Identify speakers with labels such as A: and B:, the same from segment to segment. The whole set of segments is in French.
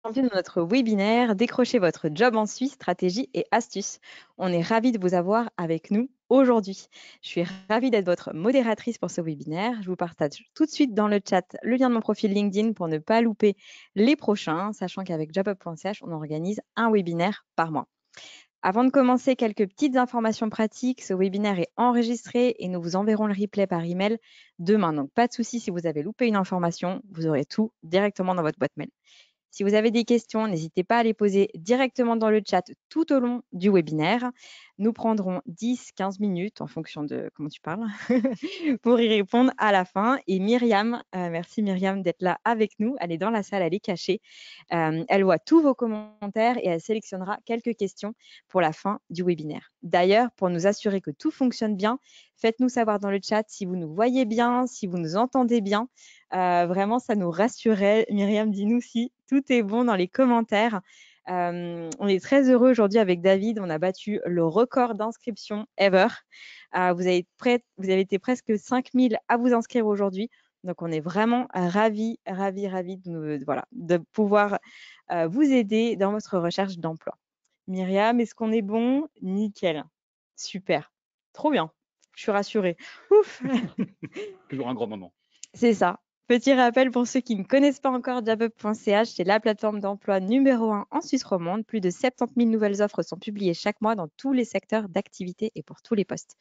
A: Bienvenue dans notre webinaire Décrochez votre job en Suisse, stratégie et astuces. On est ravis de vous avoir avec nous aujourd'hui. Je suis ravie d'être votre modératrice pour ce webinaire. Je vous partage tout de suite dans le chat le lien de mon profil LinkedIn pour ne pas louper les prochains, sachant qu'avec jobup.ch, on organise un webinaire par mois. Avant de commencer, quelques petites informations pratiques. Ce webinaire est enregistré et nous vous enverrons le replay par email demain. Donc, pas de souci si vous avez loupé une information, vous aurez tout directement dans votre boîte mail. Si vous avez des questions, n'hésitez pas à les poser directement dans le chat tout au long du webinaire. Nous prendrons 10-15 minutes en fonction de comment tu parles pour y répondre à la fin. Et Myriam, merci Myriam d'être là avec nous. Elle est dans la salle, elle est cachée. Elle voit tous vos commentaires et elle sélectionnera quelques questions pour la fin du webinaire. D'ailleurs, pour nous assurer que tout fonctionne bien, faites-nous savoir dans le chat si vous nous voyez bien, si vous nous entendez bien. Vraiment, ça nous rassurait. Myriam, dis-nous si tout est bon dans les commentaires. On est très heureux aujourd'hui avec David. On a battu le record d'inscription ever. Vous avez été presque 5000 à vous inscrire aujourd'hui. Donc, on est vraiment ravis de pouvoir vous aider dans votre recherche d'emploi. Myriam, est-ce qu'on est bon? Nickel. Super. Trop bien. Je suis rassurée. Ouf.
B: Toujours un grand moment.
A: C'est ça. Petit rappel pour ceux qui ne connaissent pas encore jobup.ch, c'est la plateforme d'emploi numéro 1 en Suisse romande. Plus de 70 000 nouvelles offres sont publiées chaque mois dans tous les secteurs d'activité et pour tous les postes.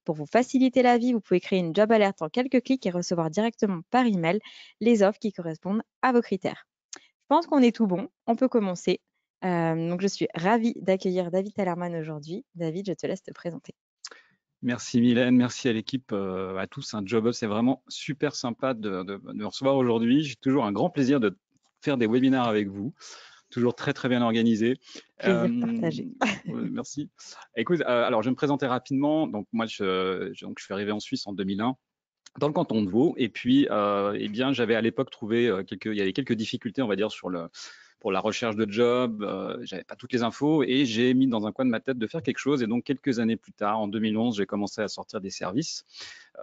A: Pour vous faciliter la vie, vous pouvez créer une job alerte en quelques clics et recevoir directement par email les offres qui correspondent à vos critères. Je pense qu'on est tout bon. On peut commencer. Donc, je suis ravie d'accueillir David Tallerman aujourd'hui. David, je te laisse te présenter.
B: Merci Mylène, merci à l'équipe, à tous. Un job, c'est vraiment super sympa de me recevoir aujourd'hui. J'ai toujours un grand plaisir de faire des webinaires avec vous. Toujours très très bien organisé.
A: Plaisir partagé.
B: Merci. Écoute, alors je vais me présenter rapidement. Donc moi, je suis arrivé en Suisse en 2001. Dans le canton de Vaud, et puis eh bien j'avais à l'époque trouvé il y avait quelques difficultés, on va dire, pour la recherche de job. J'avais pas toutes les infos et j'ai mis dans un coin de ma tête de faire quelque chose. Et donc quelques années plus tard, en 2011, j'ai commencé à sortir des services,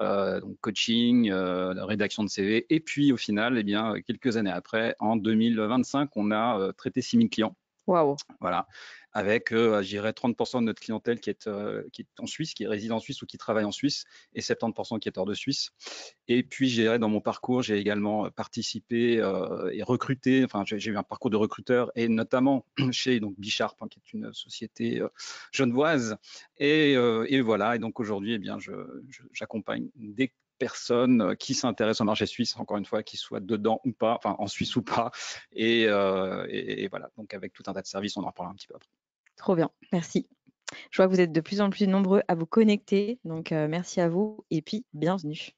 B: donc coaching, rédaction de CV, et puis au final, eh bien quelques années après, en 2025, on a traité 6000 clients.
A: Waouh.
B: Voilà, avec, je dirais 30% de notre clientèle qui est en Suisse, qui réside en Suisse ou qui travaille en Suisse, et 70% qui est hors de Suisse. Et puis, je dirais, dans mon parcours, j'ai également participé et recruté, enfin, j'ai eu un parcours de recruteur, et notamment chez donc Bicharp, hein, qui est une société genevoise. Et voilà, et donc aujourd'hui, eh bien, j'accompagne des personnes qui s'intéressent au marché suisse, encore une fois, qu'ils soient dedans ou pas, enfin en Suisse ou pas, et voilà, donc avec tout un tas de services, on en reparlera un petit peu après.
A: Trop bien, merci. Je vois que vous êtes de plus en plus nombreux à vous connecter, donc merci à vous et puis bienvenue.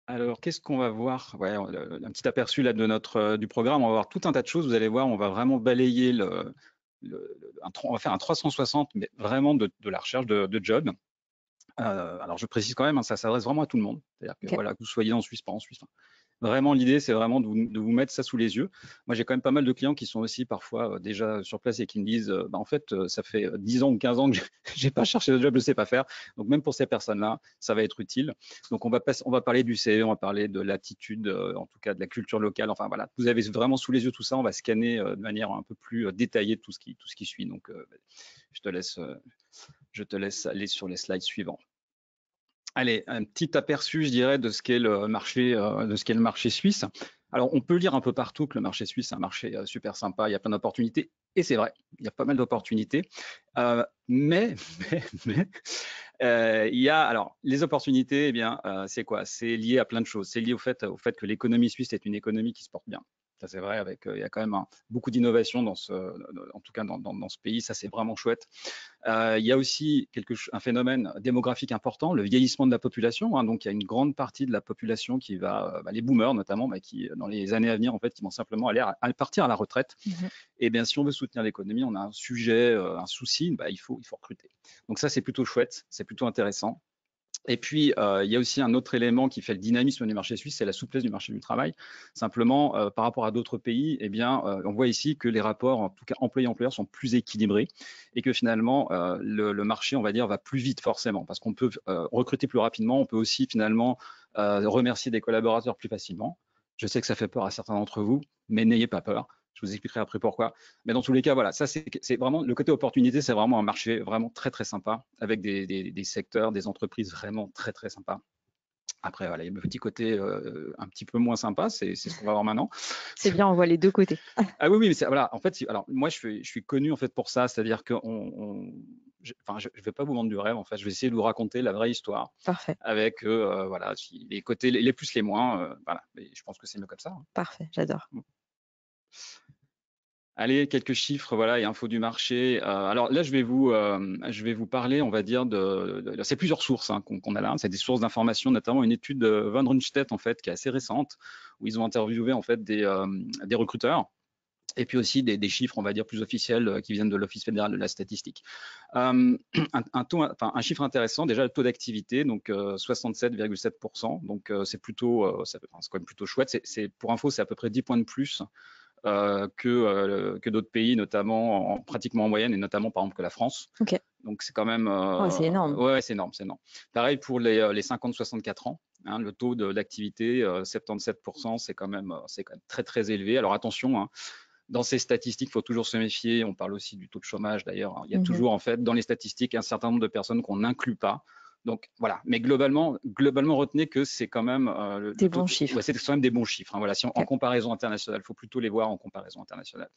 B: Alors, qu'est-ce qu'on va voir? Ouais, un petit aperçu là du programme. On va voir tout un tas de choses. Vous allez voir, on va vraiment balayer on va faire un 360, mais vraiment de la recherche de job. Alors, je précise quand même, hein, ça s'adresse vraiment à tout le monde. C'est-à-dire que
A: Okay.
B: voilà, que vous soyez en Suisse, pas en Suisse. Vraiment, l'idée, c'est vraiment de vous mettre ça sous les yeux. Moi, j'ai quand même pas mal de clients qui sont aussi parfois déjà sur place et qui me disent, bah, en fait, ça fait 10 ans ou 15 ans que j'ai pas cherché de job, je sais pas faire. Donc, même pour ces personnes-là, ça va être utile. Donc, on va parler du CV, on va parler de l'attitude, en tout cas de la culture locale. Enfin, voilà, vous avez vraiment sous les yeux tout ça. On va scanner de manière un peu plus détaillée tout ce qui suit. Donc, je te laisse aller sur les slides suivants. Allez, un petit aperçu, je dirais, de ce qu'est le marché suisse. Alors, on peut lire un peu partout que le marché suisse, c'est un marché super sympa, il y a plein d'opportunités, et c'est vrai, il y a pas mal d'opportunités. Mais il y a, alors, les opportunités, eh bien, c'est quoi? C'est lié à plein de choses. C'est lié au fait que l'économie suisse est une économie qui se porte bien. Ça, c'est vrai, avec, il y a quand même beaucoup d'innovation en tout cas dans ce pays, ça c'est vraiment chouette. Il y a aussi un phénomène démographique important, le vieillissement de la population. Hein, donc, il y a une grande partie de la population qui va, les boomers notamment, qui dans les années à venir, en fait, qui vont simplement aller partir à la retraite. Et bien, si on veut soutenir l'économie, on a un sujet, un souci, il faut recruter. Donc ça, c'est plutôt chouette, c'est plutôt intéressant. Et puis, il y a aussi un autre élément qui fait le dynamisme du marché suisse, c'est la souplesse du marché du travail. Simplement, par rapport à d'autres pays, eh bien, on voit ici que les rapports, en tout cas employé-employeur, sont plus équilibrés et que finalement, le marché, on va dire, va plus vite forcément parce qu'on peut recruter plus rapidement, on peut aussi finalement remercier des collaborateurs plus facilement. Je sais que ça fait peur à certains d'entre vous, mais n'ayez pas peur. Je vous expliquerai après pourquoi. Mais dans tous les cas, voilà, ça c'est vraiment le côté opportunité, c'est vraiment un marché vraiment très très sympa avec des secteurs, des entreprises vraiment très très sympas. Après, voilà, il y a le petit côté un petit peu moins sympa, c'est ce qu'on va voir maintenant.
A: C'est bien, on voit les deux côtés.
B: Ah oui, oui, mais voilà, en fait, alors moi je suis connu en fait pour ça, c'est-à-dire que enfin, je vais pas vous vendre du rêve, en fait, je vais essayer de vous raconter la vraie histoire
A: Parfait,
B: avec voilà, les côtés, les plus, les moins, voilà, mais je pense que c'est mieux comme ça, hein.
A: parfait, j'adore.
B: Allez, quelques chiffres, voilà, et infos du marché. Alors là, je vais vous parler, on va dire, c'est plusieurs sources hein, qu'on a là. C'est des sources d'information, notamment une étude de Van Runstedt, en fait, qui est assez récente, où ils ont interviewé en fait des recruteurs. Et puis aussi des chiffres, on va dire, plus officiels qui viennent de l'Office fédéral de la statistique. Un chiffre intéressant, déjà le taux d'activité, donc 67,7%. Donc c'est plutôt, c'est quand même plutôt chouette. Pour info, c'est à peu près 10 points de plus que d'autres pays, notamment pratiquement en moyenne, et notamment par exemple que la France.
A: Ok.
B: Donc c'est quand même,
A: Oh, c'est énorme.
B: ouais, c'est énorme, c'est énorme. Pareil pour les 50-64 ans, hein, le taux d'activité, 77%, c'est quand même très très élevé. Alors attention, hein, dans ces statistiques, il faut toujours se méfier. On parle aussi du taux de chômage d'ailleurs, hein. Il y a toujours en fait dans les statistiques un certain nombre de personnes qu'on n'inclut pas. Donc voilà, mais globalement retenez que c'est quand même
A: Des bons chiffres.
B: ouais, c'est quand même des bons chiffres, hein. Voilà, si en
A: Ok.
B: comparaison internationale, il faut plutôt les voir en comparaison internationale.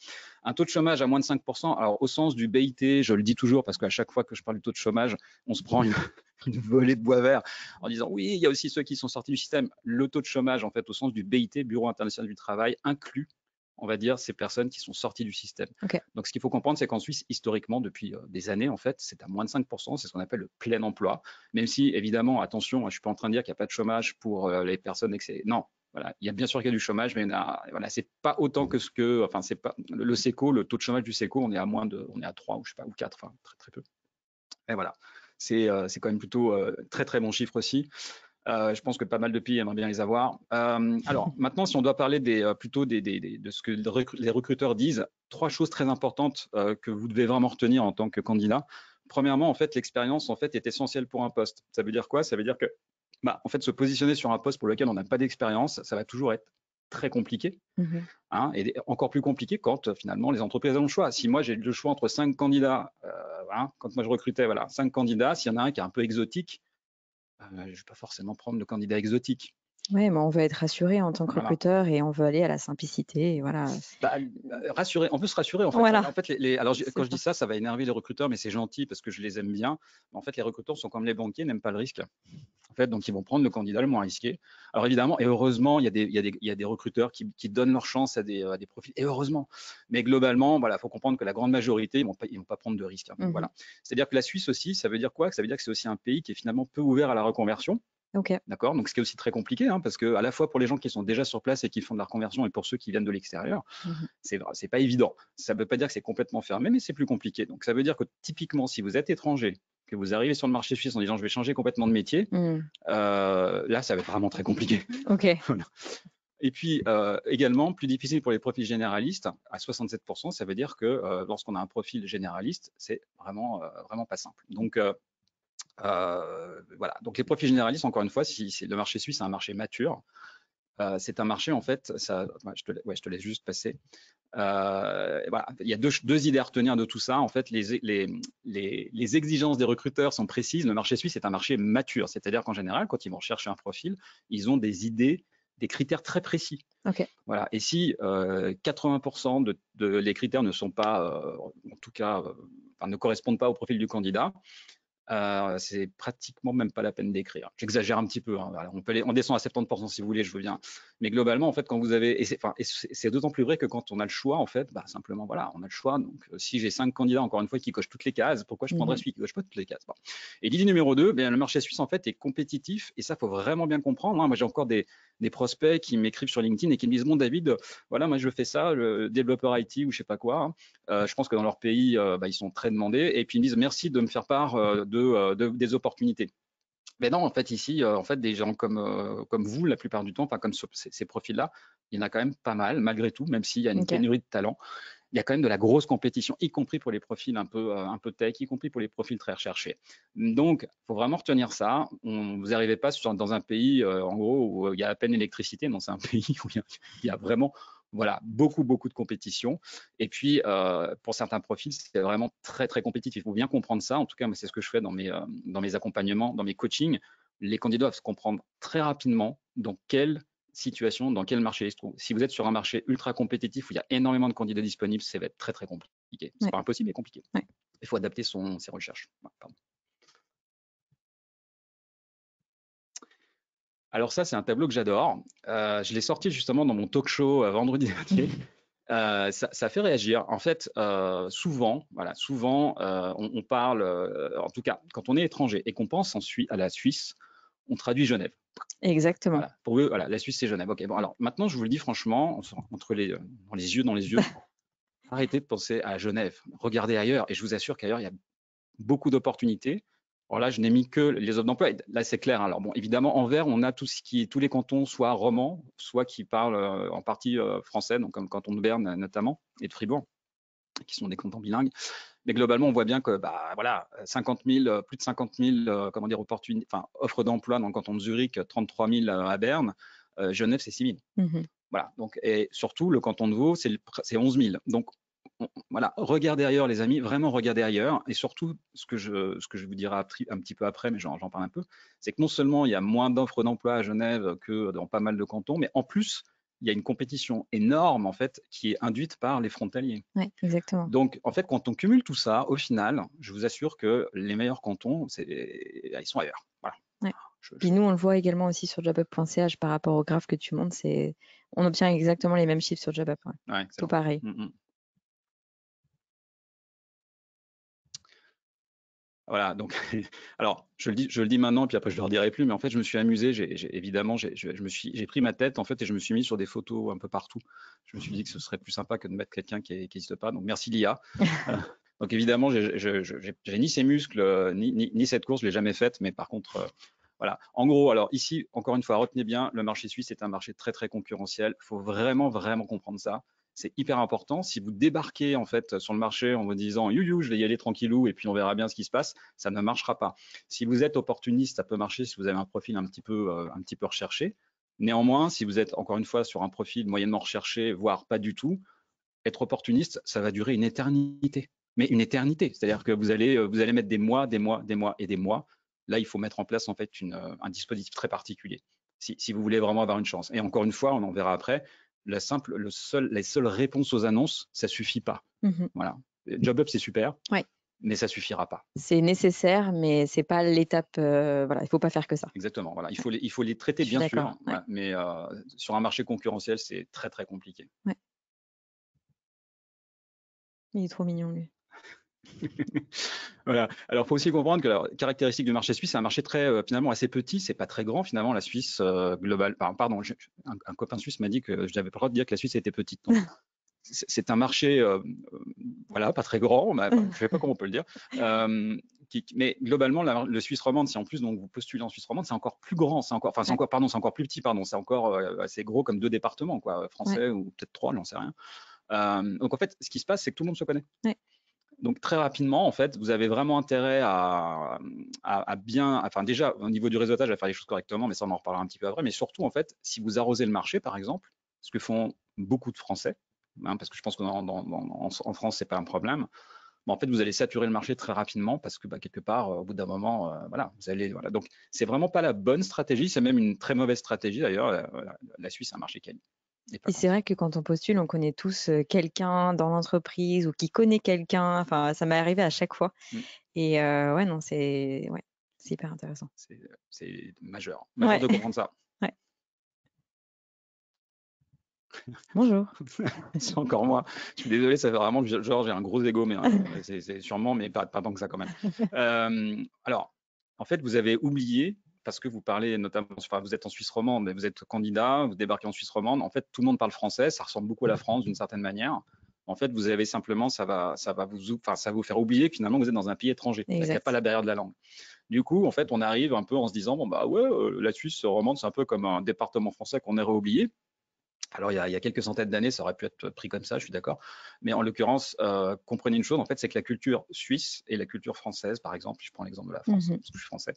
B: Un taux de chômage à moins de 5%, alors au sens du BIT, je le dis toujours parce qu'à chaque fois que je parle du taux de chômage, on se prend une volée de bois vert en disant oui, il y a aussi ceux qui sont sortis du système. Le taux de chômage, en fait, au sens du BIT, Bureau international du travail, inclut, on va dire, ces personnes qui sont sorties du système.
A: Ok.
B: Donc, ce qu'il faut comprendre, c'est qu'en Suisse, historiquement, depuis des années, en fait, c'est à moins de 5%, c'est ce qu'on appelle le plein emploi. Même si, évidemment, attention, je ne suis pas en train de dire qu'il n'y a pas de chômage pour les personnes non, voilà, il y a bien sûr qu'il y a du chômage, mais voilà, c'est pas autant que enfin, c'est pas le SECO, le taux de chômage du SECO, on est à 3 ou je sais pas ou 4, enfin très très peu. Et voilà, c'est quand même plutôt très très bon chiffre aussi. Je pense que pas mal de pays aimeraient bien les avoir. Alors maintenant, si on doit parler plutôt de ce que les recruteurs disent, 3 choses très importantes que vous devez vraiment retenir en tant que candidat. Premièrement, en fait, l'expérience en fait est essentielle pour un poste. Ça veut dire quoi? Ça veut dire que en fait, se positionner sur un poste pour lequel on n'a pas d'expérience, ça va toujours être très compliqué, hein, et encore plus compliqué quand finalement les entreprises ont le choix. Si moi j'ai le choix entre 5 candidats, voilà, quand moi je recrutais, voilà, 5 candidats, s'il y en a un qui est un peu exotique, je ne vais pas forcément prendre le candidat exotique.
A: Oui, mais on veut être rassuré en tant que
B: Voilà.
A: recruteur et on veut aller à la simplicité. Et voilà.
B: Rassurer, on peut se rassurer en fait.
A: Voilà.
B: En fait, alors quand je dis ça, ça va énerver les recruteurs, mais c'est gentil parce que je les aime bien. Mais en fait, les recruteurs sont comme les banquiers, n'aiment pas le risque. En fait, donc ils vont prendre le candidat le moins risqué. Alors évidemment, et heureusement, il y a des recruteurs qui donnent leur chance à des profils, et heureusement. Mais globalement, voilà, faut comprendre que la grande majorité, ils vont pas prendre de risques, hein. Voilà. C'est-à-dire que la Suisse aussi, ça veut dire quoi? Ça veut dire que c'est aussi un pays qui est finalement peu ouvert à la reconversion.
A: Ok.
B: D'accord, donc ce qui est aussi très compliqué, hein, parce que à la fois pour les gens qui sont déjà sur place et qui font de la reconversion et pour ceux qui viennent de l'extérieur, c'est pas évident. Ça ne veut pas dire que c'est complètement fermé, mais c'est plus compliqué. Donc ça veut dire que typiquement, si vous êtes étranger, que vous arrivez sur le marché suisse en disant je vais changer complètement de métier, là ça va être vraiment très compliqué.
A: Ok.
B: Voilà. Et puis également, plus difficile pour les profils généralistes, à 67%, ça veut dire que lorsqu'on a un profil généraliste, c'est vraiment, vraiment pas simple. Donc voilà. Donc les profils généralistes, encore une fois, si le marché suisse est un marché mature, c'est un marché en fait, je te laisse juste passer. Voilà. Il y a deux idées à retenir de tout ça. En fait, les exigences des recruteurs sont précises. Le marché suisse est un marché mature, c'est-à-dire qu'en général, quand ils vont chercher un profil, ils ont des idées, des critères très précis.
A: Ok.
B: Voilà. Et si 80% de les critères ne sont pas, en tout cas, ne correspondent pas au profil du candidat, c'est pratiquement même pas la peine d'écrire. J'exagère un petit peu, hein, voilà. On descend à 70% si vous voulez, je veux bien. Mais globalement, en fait, quand vous avez, et c'est d'autant plus vrai que quand on a le choix, en fait, simplement, voilà, on a le choix. Donc, si j'ai 5 candidats, encore une fois, qui cochent toutes les cases, pourquoi je prendrais celui qui coche pas toutes les cases? Bon. Et l'idée numéro 2, le marché suisse, en fait, est compétitif, et ça, faut vraiment bien comprendre, hein. Moi, j'ai encore des prospects qui m'écrivent sur LinkedIn et qui me disent, bon, David, voilà, moi, je fais ça, le développeur IT ou je sais pas quoi, hein. Je pense que dans leur pays, ils sont très demandés. Et puis ils me disent merci de me faire part des opportunités. Mais non, en fait, ici, en fait, des gens comme vous, la plupart du temps, enfin, comme ces profils-là, il y en a quand même pas mal, malgré tout, même s'il y a une
A: Ok.
B: pénurie de talent. Il y a quand même de la grosse compétition, y compris pour les profils un peu tech, y compris pour les profils très recherchés. Donc, il faut vraiment retenir ça. Vous n'arrivez pas dans un pays, en gros, où il y a à peine l'électricité. Non, c'est un pays où il y a vraiment, voilà, beaucoup, beaucoup de compétition. Et puis, pour certains profils, c'est vraiment très, très compétitif. Il faut bien comprendre ça. En tout cas, c'est ce que je fais dans mes accompagnements, dans mes coachings. Les candidats doivent se comprendre très rapidement dans quelle situation, dans quel marché il se trouve. Si vous êtes sur un marché ultra compétitif où il y a énormément de candidats disponibles, ça va être très, très compliqué. C'est
A: Ouais.
B: pas impossible, mais compliqué.
A: Ouais.
B: Il faut adapter ses recherches. Pardon. Alors ça, c'est un tableau que j'adore. Je l'ai sorti justement dans mon talk show vendredi dernier. Ça fait réagir. En fait, souvent, on parle, en tout cas, quand on est étranger et qu'on pense à la Suisse, on traduit Genève.
A: Exactement.
B: Voilà. Pour eux, voilà, la Suisse, c'est Genève. Ok, bon, alors maintenant, je vous le dis franchement, dans les yeux, arrêtez de penser à Genève. Regardez ailleurs. Et je vous assure qu'ailleurs, il y a beaucoup d'opportunités. Alors là, je n'ai mis que les offres d'emploi. Là, c'est clair. Alors bon, évidemment, en vert, on a tous les cantons, soit romans, soit qui parlent en partie français, donc comme canton de Berne notamment, et de Fribourg, qui sont des cantons bilingues. Mais globalement, on voit bien que, bah, voilà, 50 000, plus de 50 000, comment dire, offres d'emploi dans le canton de Zurich, 33 000 à Berne. Genève, c'est 6 000. Voilà. Donc, et surtout, le canton de Vaud, c'est 11 000. Donc, voilà, regardez ailleurs, les amis, vraiment regardez ailleurs. Et surtout, ce que je vous dirai un petit peu après, mais j'en parle un peu, c'est que non seulement il y a moins d'offres d'emploi à Genève que dans pas mal de cantons, mais en plus, il y a une compétition énorme, en fait, qui est induite par les frontaliers.
A: Oui, exactement.
B: Donc, en fait, quand on cumule tout ça, au final, je vous assure que les meilleurs cantons, ils sont ailleurs. Voilà.
A: Ouais. Puis nous, on le voit également aussi sur jobup.ch par rapport au graphe que tu montres. On obtient exactement les mêmes chiffres sur Jobup.
B: Ouais,
A: tout pareil.
B: Voilà, donc, alors, je le dis maintenant, puis après je ne le redirai plus, mais en fait, je me suis amusé, évidemment, j'ai pris ma tête, en fait, et je me suis mis sur des photos un peu partout. Je me suis dit que ce serait plus sympa que de mettre quelqu'un qui n'existe pas, donc merci l'IA. Donc évidemment, j'ai ni ces muscles, ni cette course, je l'ai jamais faite, mais par contre, voilà. En gros, alors ici, encore une fois, retenez bien, le marché suisse est un marché très, très concurrentiel. Il faut vraiment, vraiment comprendre ça. C'est hyper important. Si vous débarquez en fait sur le marché en vous disant you, je vais y aller tranquillou et puis on verra bien ce qui se passe, ça ne marchera pas. Si vous êtes opportuniste, ça peut marcher si vous avez un profil un petit peu recherché. Néanmoins, si vous êtes encore une fois sur un profil moyennement recherché, voire pas du tout, être opportuniste, ça va durer une éternité. Mais une éternité. C'est-à-dire que vous allez mettre des mois et des mois. Là, il faut mettre en place en fait un dispositif très particulier. Si vous voulez vraiment avoir une chance. Et encore une fois, on en verra après, les seules réponses aux annonces, ça suffit pas. Voilà. JobUp, c'est super, mais ça suffira pas.
A: C'est nécessaire, mais c'est pas l'étape. Voilà, il faut pas faire que ça.
B: Exactement. Voilà, il faut les traiter bien sûr, voilà, mais sur un marché concurrentiel, c'est très très compliqué.
A: Ouais. Il est trop mignon lui.
B: Voilà. Alors, il faut aussi comprendre que la caractéristique du marché suisse, c'est un marché finalement assez petit. C'est pas très grand finalement. La Suisse globale. Pardon, un copain suisse m'a dit que je n'avais pas le droit de dire que la Suisse était petite. C'est un marché, voilà, pas très grand. Je ne sais pas comment on peut le dire. Mais globalement, le Suisse romande, si en plus donc vous postulez en Suisse romande, c'est encore plus grand. C'est encore plus petit. Pardon, c'est encore assez gros comme 2 départements, quoi, français ou peut-être 3, j'en sais rien. Donc en fait, ce qui se passe, c'est que tout le monde se connaît. Donc très rapidement, en fait, vous avez vraiment intérêt à bien, enfin déjà au niveau du réseautage, à faire les choses correctement, mais ça on en reparlera un petit peu après. Mais surtout, en fait, si vous arrosez le marché, par exemple, ce que font beaucoup de Français, parce que je pense qu'en France c'est pas un problème. Mais en fait, vous allez saturer le marché très rapidement parce que quelque part, au bout d'un moment, voilà, vous allez, voilà. Donc c'est vraiment pas la bonne stratégie, c'est même une très mauvaise stratégie d'ailleurs. La Suisse, c'est un marché quali.
A: Et c'est vrai que quand on postule, on connaît tous quelqu'un dans l'entreprise ou qui connaît quelqu'un. Enfin, ça m'est arrivé à chaque fois. Et ouais, non, c'est hyper intéressant.
B: C'est majeur de comprendre ça.
A: Ouais. Bonjour.
B: C'est encore moi. Je suis désolé, ça fait vraiment genre j'ai un gros ego, mais c'est sûrement, mais pas tant que ça quand même. Alors, en fait, vous avez oublié, parce que vous parlez notamment, enfin, vous êtes en Suisse romande, mais vous êtes candidat, vous débarquez en Suisse romande. En fait, tout le monde parle français, ça ressemble beaucoup à la France d'une certaine manière. En fait, vous avez simplement, ça va vous faire oublier que finalement vous êtes dans un pays étranger. Il n'y a pas la barrière de la langue. Du coup, en fait, on arrive un peu en se disant, bon, bah ouais, la Suisse se remonte, c'est un peu comme un département français qu'on aurait oublié. Alors, il y a quelques centaines d'années, ça aurait pu être pris comme ça, je suis d'accord. Mais en l'occurrence, comprenez une chose, en fait, c'est que la culture suisse et la culture française, par exemple, je prends l'exemple de la France, parce que je suis français,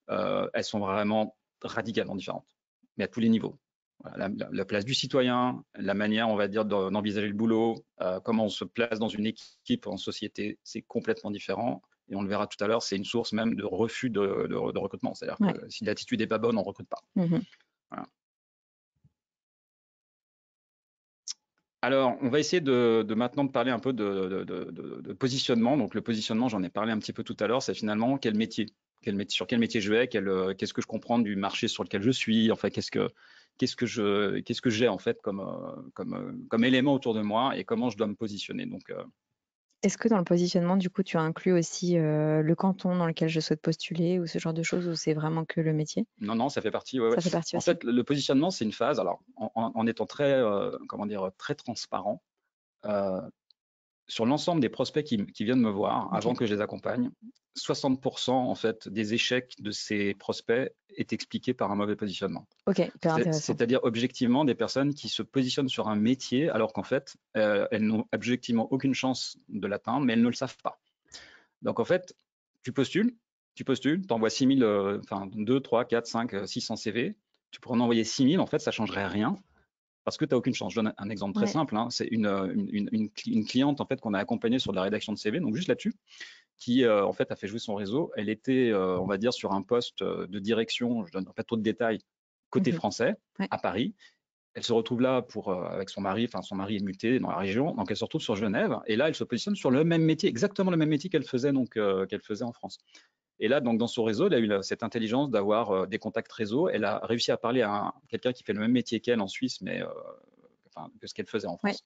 B: elles sont vraiment radicalement différentes, mais à tous les niveaux. Voilà, la place du citoyen, la manière, on va dire, d'envisager le boulot, comment on se place dans une équipe en société, c'est complètement différent. Et on le verra tout à l'heure, c'est une source même de refus de recrutement. C'est-à-dire que si l'attitude n'est pas bonne, on ne recrute pas. Voilà. Alors, on va essayer de maintenant de parler un peu de positionnement. Donc, le positionnement, j'en ai parlé un petit peu tout à l'heure, c'est finalement quel métier, sur quel métier je vais, qu'est-ce que je comprends du marché sur lequel je suis, enfin, qu'est-ce que j'ai en fait comme élément autour de moi et comment je dois me positionner. Donc,
A: Est-ce que dans le positionnement, du coup, tu as inclus aussi le canton dans lequel je souhaite postuler ou ce genre de choses, ou c'est vraiment que le métier?
B: non, ça fait partie. Ouais, ouais.
A: Ça fait partie
B: En
A: aussi.
B: fait, le positionnement, c'est une phase. Alors, en étant très, comment dire, très transparent. Sur l'ensemble des prospects qui viennent me voir, avant que je les accompagne, 60% en fait des échecs de ces prospects est expliqué par un mauvais positionnement.
A: Ok, hyper intéressant.
B: C'est-à-dire objectivement des personnes qui se positionnent sur un métier alors qu'en fait, elles n'ont objectivement aucune chance de l'atteindre, mais elles ne le savent pas. Donc en fait, tu postules, t'envoies 6000, enfin 2, 3, 4, 5, 600 CV, tu pourrais en envoyer 6000, en fait, ça changerait rien parce que tu n'as aucune chance. Je donne un exemple très simple. Hein. C'est une cliente en fait qu'on a accompagnée sur la rédaction de CV, donc juste là-dessus, qui en fait a fait jouer son réseau. Elle était, on va dire, sur un poste de direction. Je donne pas trop de détails côté français à Paris. Elle se retrouve là avec son mari. Enfin, son mari est muté dans la région, donc elle se retrouve sur Genève. Et là, elle se positionne sur le même métier, exactement le même métier qu'elle faisait en France. Et là, donc, dans son réseau, elle a eu cette intelligence d'avoir des contacts réseau. Elle a réussi à parler à quelqu'un qui fait le même métier qu'elle en Suisse, mais que ce qu'elle faisait en France.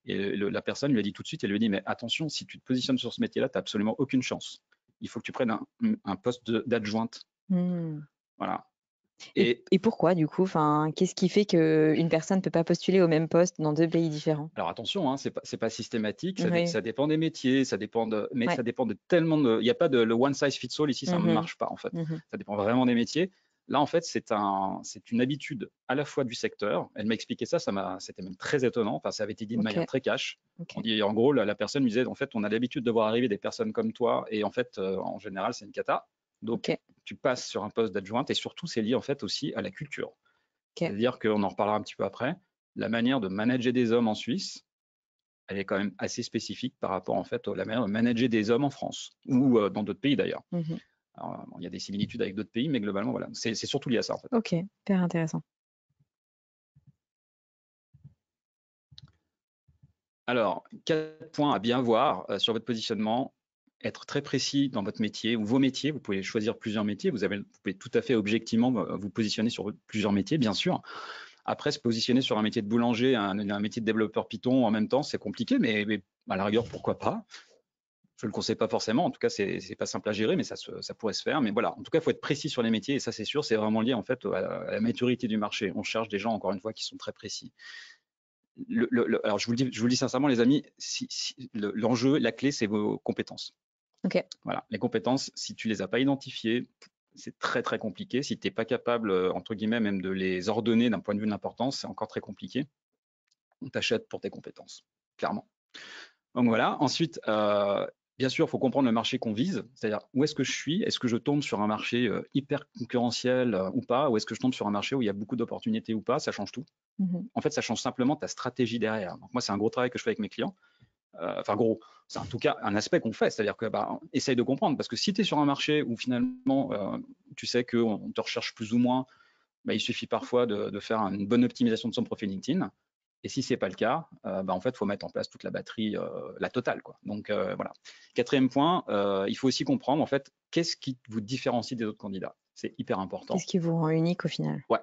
B: Et la personne lui a dit tout de suite, elle lui a dit, mais attention, si tu te positionnes sur ce métier-là, tu n'as absolument aucune chance. Il faut que tu prennes un poste d'adjointe. Voilà.
A: Et pourquoi, du coup, qu'est-ce qui fait qu'une personne ne peut pas postuler au même poste dans 2 pays différents?
B: Alors attention, hein, c'est pas systématique, ça dépend des métiers, ça dépend de tellement de. Il n'y a pas de le one size fits all ici, ça ne marche pas en fait. Ça dépend vraiment des métiers. Là, en fait, c'est une habitude à la fois du secteur. Elle m'a expliqué ça, c'était même très étonnant. Enfin, ça avait été dit de manière très cash. On dit, en gros, la personne lui disait, en fait, on a l'habitude de voir arriver des personnes comme toi, et en fait, en général, c'est une cata. Donc, tu passes sur un poste d'adjointe, et surtout, c'est lié en fait aussi à la culture. C'est-à-dire qu'on en reparlera un petit peu après. La manière de manager des hommes en Suisse, elle est quand même assez spécifique par rapport en fait à la manière de manager des hommes en France ou dans d'autres pays d'ailleurs. Alors, il y a des similitudes avec d'autres pays, mais globalement, voilà, c'est surtout lié à ça en fait.
A: Ok, hyper intéressant.
B: Alors, 4 points à bien voir sur votre positionnement. Être très précis dans votre métier ou vos métiers. Vous pouvez choisir plusieurs métiers. Vous pouvez tout à fait objectivement vous positionner sur plusieurs métiers, bien sûr. Après, se positionner sur un métier de boulanger, un métier de développeur Python en même temps, c'est compliqué, mais à la rigueur, pourquoi pas? Je ne le conseille pas forcément. En tout cas, c'est pas simple à gérer, mais ça pourrait se faire. Mais voilà, en tout cas, il faut être précis sur les métiers, et ça, c'est sûr, c'est vraiment lié en fait à la maturité du marché. On cherche des gens, encore une fois, qui sont très précis. Alors, je vous le dis sincèrement, les amis, l'enjeu, la clé, c'est vos compétences. Voilà, les compétences, si tu les as pas identifiées, c'est très très compliqué. Si tu n'es pas capable, entre guillemets, même de les ordonner d'un point de vue de l'importance, c'est encore très compliqué. On t'achète pour tes compétences, clairement. Donc voilà. Ensuite, bien sûr, il faut comprendre le marché qu'on vise, c'est-à-dire où est-ce que je suis, est-ce que je tombe sur un marché hyper concurrentiel ou pas, ou est-ce que je tombe sur un marché où il y a beaucoup d'opportunités ou pas, ça change tout. En fait, ça change simplement ta stratégie derrière. Donc moi, c'est un gros travail que je fais avec mes clients. Enfin gros, c'est en tout cas un aspect qu'on fait, c'est-à-dire que essaye de comprendre, parce que si tu es sur un marché où finalement tu sais qu'on te recherche plus ou moins, il suffit parfois de faire une bonne optimisation de son profil LinkedIn. Et si c'est pas le cas, en fait, il faut mettre en place toute la batterie, la totale, quoi. Donc voilà. 4e point, il faut aussi comprendre en fait qu'est-ce qui vous différencie des autres candidats. C'est hyper important.
A: Qu'est-ce qui vous rend unique au final?
B: Ouais.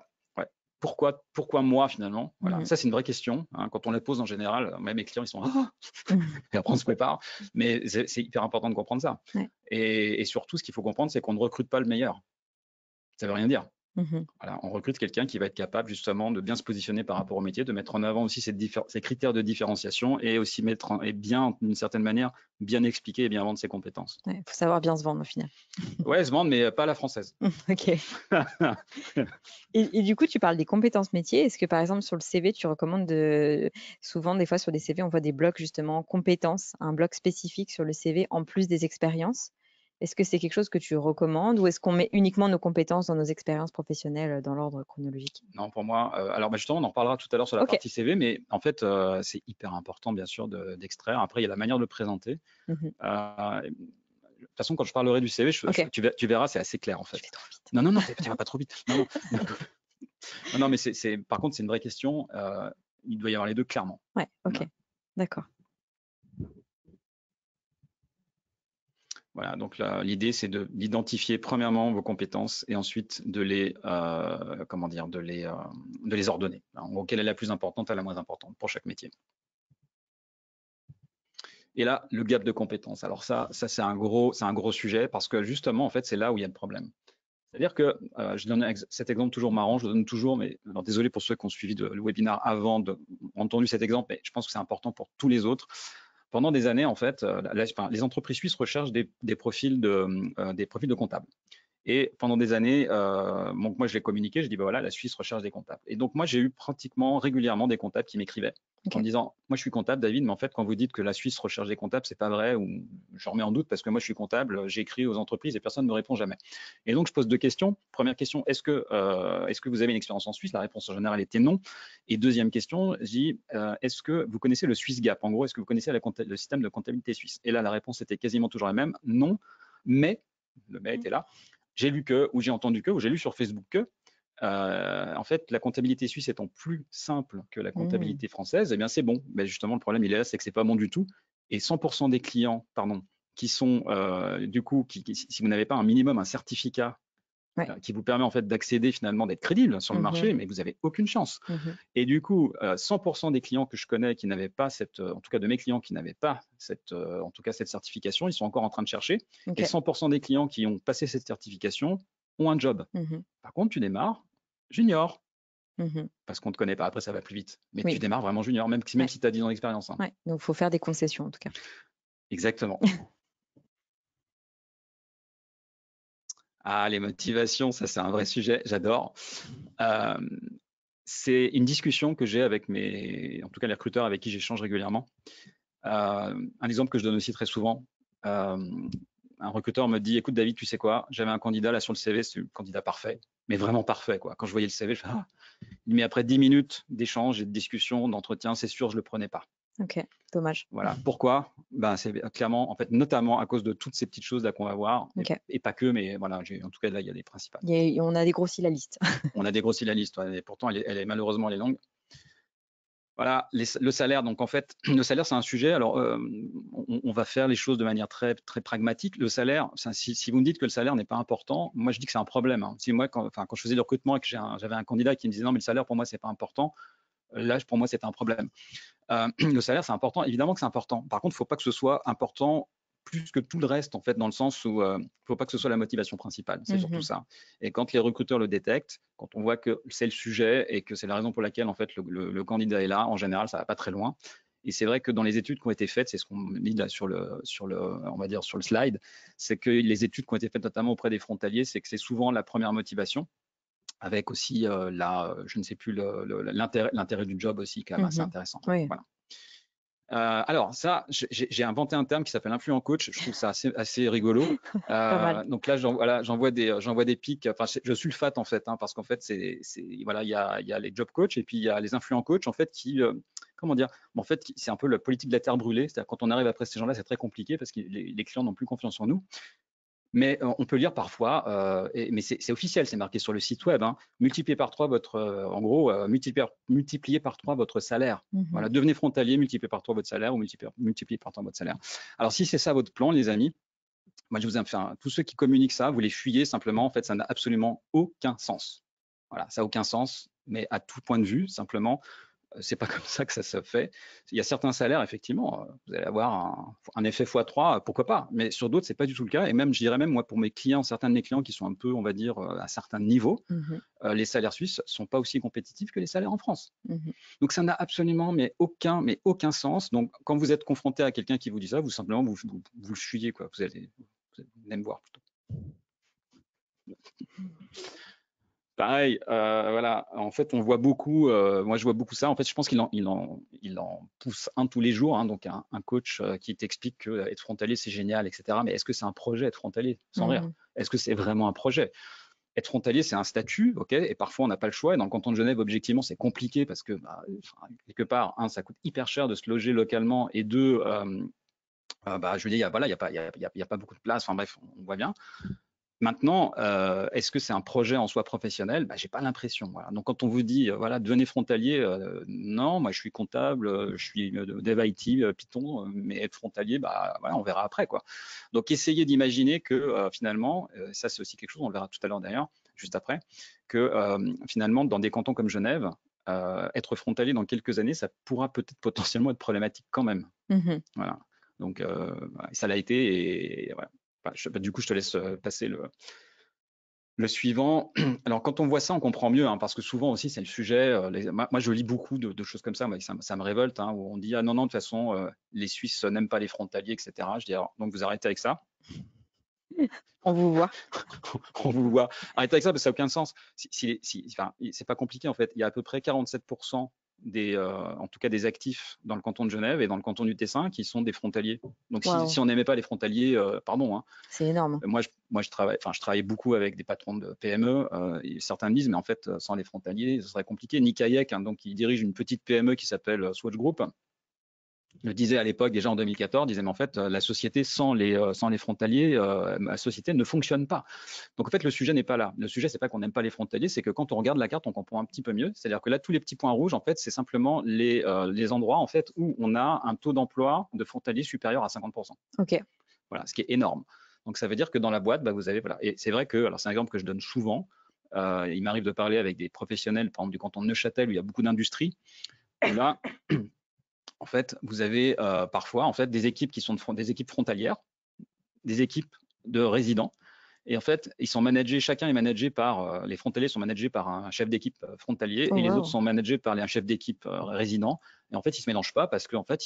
B: Pourquoi moi finalement? Voilà, ça c'est une vraie question. Hein. Quand on la pose en général, même mes clients ils sont et après on se prépare. Mais c'est hyper important de comprendre ça. Et surtout, ce qu'il faut comprendre, c'est qu'on ne recrute pas le meilleur. Ça veut rien dire.
A: Mhm.
B: Voilà, on recrute quelqu'un qui va être capable justement de bien se positionner par rapport au métier, de mettre en avant aussi ces critères de différenciation et aussi et bien, d'une certaine manière, bien expliquer et bien vendre ses compétences.
A: Ouais, faut savoir bien se vendre au final.
B: Ouais, se vendre, mais pas à la française.
A: Ok. Et du coup, tu parles des compétences métiers. Est-ce que par exemple sur le CV, tu recommandes souvent des fois sur des CV, on voit des blocs justement compétences, un bloc spécifique sur le CV en plus des expériences. Est-ce que c'est quelque chose que tu recommandes ou est-ce qu'on met uniquement nos compétences dans nos expériences professionnelles dans l'ordre chronologique?
B: Non, pour moi, alors justement, on en reparlera tout à l'heure sur la
A: Ok.
B: partie CV, mais en fait, c'est hyper important, bien sûr, d'extraire. Après, il y a la manière de le présenter.
A: Mhm.
B: De toute façon, quand je parlerai du CV,
A: Ok.
B: tu verras, c'est assez clair, en
A: Tu
B: fait.
A: fais trop vite.
B: Non, non, non, tu vas pas trop vite. Non, non. Non, non, mais par contre, c'est une vraie question. Il doit y avoir les deux, clairement.
A: Ouais, ok.
B: Voilà.
A: D'accord.
B: Voilà, donc l'idée, c'est d'identifier premièrement vos compétences et ensuite de les, comment dire, de les ordonner. En gros, quelle est la plus importante à la moins importante pour chaque métier. Et là, le gap de compétences. Alors ça c'est un gros sujet parce que justement, en fait, c'est là où il y a le problème. C'est-à-dire que, je donne cet exemple toujours marrant, je le donne toujours, mais alors, désolé pour ceux qui ont suivi le webinaire avant entendu cet exemple, mais je pense que c'est important pour tous les autres. Pendant des années, en fait, les entreprises suisses recherchent des profils de comptables. Et pendant des années, donc moi je l'ai communiqué, je dis bah voilà, la Suisse recherche des comptables. Et donc moi j'ai eu pratiquement régulièrement des comptables qui m'écrivaient en me
A: Ok.
B: disant moi je suis comptable David, mais en fait quand vous dites que la Suisse recherche des comptables, c'est pas vrai, ou je remets en doute parce que moi je suis comptable, j'écris aux entreprises et personne ne me répond jamais. Et donc je pose deux questions. Première question, est-ce que vous avez une expérience en Suisse? La réponse en général était non. Et deuxième question, je dis est-ce que vous connaissez le Swiss Gap? En gros, est-ce que vous connaissez le système de comptabilité suisse? Et là la réponse était quasiment toujours la même, non, mais le mais était là. J'ai lu que, ou j'ai entendu que, ou j'ai lu sur Facebook que, en fait, la comptabilité suisse étant plus simple que la
A: Mhm.
B: comptabilité française, eh bien c'est bon. Mais justement, le problème, il est là, c'est que c'est pas bon du tout. Et 100% des clients, pardon, qui sont du coup, si vous n'avez pas un minimum, un certificat
A: Ouais.
B: qui vous permet en fait d'accéder finalement, d'être crédible sur le
A: Mhm.
B: marché, mais vous n'avez aucune chance.
A: Mhm.
B: Et du coup, 100% des clients que je connais qui n'avaient pas en tout cas de mes clients qui n'avaient pas en tout cas cette certification, ils sont encore en train de chercher. Et
A: Ok.
B: 100% des clients qui ont passé cette certification ont un job.
A: Mhm.
B: Par contre, tu démarres junior
A: Mhm.
B: parce qu'on ne te connaît pas. Après, ça va plus vite. Mais tu
A: Oui.
B: démarres vraiment junior, même
A: Ouais.
B: si tu as 10 ans d'expérience. Hein.
A: Ouais. Donc, il faut faire des concessions en tout cas.
B: Exactement. Ah, les motivations, ça c'est un vrai sujet, j'adore. Euh, c'est une discussion que j'ai avec en tout cas les recruteurs avec qui j'échange régulièrement. Un exemple que je donne aussi très souvent, un recruteur me dit, écoute David, tu sais quoi, j'avais un candidat là sur le CV, c'est le candidat parfait, mais vraiment parfait quoi. Quand je voyais le CV, je fais ah. Mais après 10 minutes d'échange et de discussion, d'entretien, c'est sûr, je le prenais pas.
A: Ok. Dommage.
B: Voilà. Pourquoi? Ben, c'est clairement, en fait, notamment à cause de toutes ces petites choses là qu'on va voir,
A: Ok.
B: et pas que, mais voilà, en tout cas là, il y a des principales.
A: On a dégrossi la liste.
B: On a dégrossi la liste, ouais, et pourtant malheureusement elle est longue. Voilà, le salaire. Donc en fait, le salaire, c'est un sujet. Alors, on va faire les choses de manière très, très pragmatique. Le salaire, si vous me dites que le salaire n'est pas important, moi je dis que c'est un problème. Hein. Si moi, quand je faisais le recrutement et que j'avais un candidat qui me disait non, mais le salaire pour moi c'est pas important, là pour moi c'était un problème. Le salaire, c'est important. Évidemment que c'est important. Par contre, il ne faut pas que ce soit important plus que tout le reste, en fait, dans le sens où il ne faut pas que ce soit la motivation principale. C'est surtout ça. Et quand les recruteurs le détectent, quand on voit que c'est le sujet et que c'est la raison pour laquelle, en fait, le candidat est là, en général, ça ne va pas très loin. Et c'est vrai que dans les études qui ont été faites, c'est ce qu'on lit là on va dire sur le slide, c'est que les études qui ont été faites notamment auprès des frontaliers, c'est que c'est souvent la première motivation avec aussi je ne sais plus, l'intérêt du job aussi, quand même assez intéressant.
A: Oui.
B: Voilà. Alors ça, j'ai inventé un terme qui s'appelle influent coach. Je trouve ça assez rigolo.
A: Pas mal.
B: Donc là, j'envoie des pics. Enfin, je sulfate en fait, hein, parce qu'en fait, voilà, il y a les job coach et puis il y a les influents coach en fait qui, comment dire, en fait, c'est un peu la politique de la terre brûlée. C'est-à-dire quand on arrive après ces gens-là, c'est très compliqué parce que les clients n'ont plus confiance en nous. Mais on peut lire parfois, mais c'est officiel, c'est marqué sur le site web, hein, multipliez par 3 en gros, multipliez par 3 votre salaire. Voilà, devenez frontalier, multipliez par 3 votre salaire ou multipliez par 3 votre salaire. Alors si c'est ça votre plan, les amis, moi je vous invite, tous ceux qui communiquent ça, vous les fuyez simplement, en fait, ça n'a absolument aucun sens. Voilà, ça n'a aucun sens, mais à tout point de vue, simplement, c'est pas comme ça que ça se fait. Il y a certains salaires, effectivement, vous allez avoir un effet x3, pourquoi pas, mais sur d'autres, c'est pas du tout le cas. Et même, je dirais même, moi, pour mes clients, certains de mes clients qui sont un peu, on va dire, à certains niveaux,
A: Mmh.
B: les salaires suisses sont pas aussi compétitifs que les salaires en France.
A: Mmh.
B: Donc ça n'a absolument aucun sens. Donc quand vous êtes confronté à quelqu'un qui vous dit ça, vous simplement vous le fuyez, quoi. Vous allez même voir plutôt. Pareil, voilà. En fait, on voit beaucoup. Moi, je vois beaucoup ça. En fait, je pense qu'il en pousse un tous les jours. Hein, donc un coach qui t'explique que être frontalier c'est génial, etc. Mais est-ce que c'est un projet être frontalier? Sans rire.
A: Mmh.
B: Est-ce que c'est vraiment un projet? Être frontalier, c'est un statut, ok, et parfois on n'a pas le choix. Et dans le canton de Genève, objectivement, c'est compliqué parce que quelque part, un, ça coûte hyper cher de se loger localement, et deux, je veux dire, voilà, il y a pas beaucoup de place. Enfin bref, on voit bien. Maintenant, est-ce que c'est un projet en soi professionnel? J'ai pas l'impression. Voilà. Donc quand on vous dit, voilà, devenez frontalier, non, moi je suis comptable, je suis dev IT, Python, mais être frontalier, voilà, on verra après, quoi. Donc essayez d'imaginer que finalement, ça c'est aussi quelque chose, on le verra tout à l'heure d'ailleurs, juste après, que finalement dans des cantons comme Genève, être frontalier dans quelques années, ça pourra peut-être potentiellement être problématique quand même.
A: Mmh.
B: Voilà. Donc ça l'a été, et voilà. Du coup, je te laisse passer le suivant. Alors, quand on voit ça, on comprend mieux, hein, parce que souvent aussi, c'est le sujet. Moi, je lis beaucoup de choses comme ça, ça me révolte, hein, où on dit ah non, non, de toute façon, les Suisses n'aiment pas les frontaliers, etc. Je dis alors, donc vous arrêtez avec ça.
A: On vous voit.
B: On vous voit. Arrêtez avec ça, parce que ça n'a aucun sens. Enfin, c'est pas compliqué, en fait. Il y a à peu près 47% en tout cas des actifs dans le canton de Genève et dans le canton du Tessin qui sont des frontaliers. Donc,
A: Waouh,
B: si on n'aimait pas les frontaliers, pardon, hein.
A: c'est énorme.
B: Moi, je travaille beaucoup avec des patrons de PME. Et certains me disent, mais en fait, sans les frontaliers, ce serait compliqué. Nick Hayek, hein, donc, qui dirige une petite PME qui s'appelle Swatch Group, le disait à l'époque, déjà en 2014, disait, mais en fait, la société sans les frontaliers, la société ne fonctionne pas. Donc, en fait, le sujet n'est pas là. Le sujet, c'est pas qu'on n'aime pas les frontaliers, c'est que quand on regarde la carte, on comprend un petit peu mieux. C'est-à-dire que là, tous les petits points rouges, en fait, c'est simplement les endroits, en fait, où on a un taux d'emploi de frontaliers supérieur à 50%.
A: OK.
B: Voilà, ce qui est énorme. Donc ça veut dire que dans la boîte, vous avez, voilà. Et c'est vrai que, alors c'est un exemple que je donne souvent, il m'arrive de parler avec des professionnels, par exemple du canton de Neuchâtel, où il y a beaucoup d'industries, où là, en fait, vous avez parfois en fait des équipes qui sont des équipes frontalières, des équipes de résidents. Et en fait, ils sont managés, chacun est managé par, les frontaliers sont managés par un chef d'équipe frontalier,
A: Oh
B: et les autres
A: waouh.
B: sont managés par un chef d'équipe résident. Et en fait, ils ne se mélangent pas parce qu'en fait,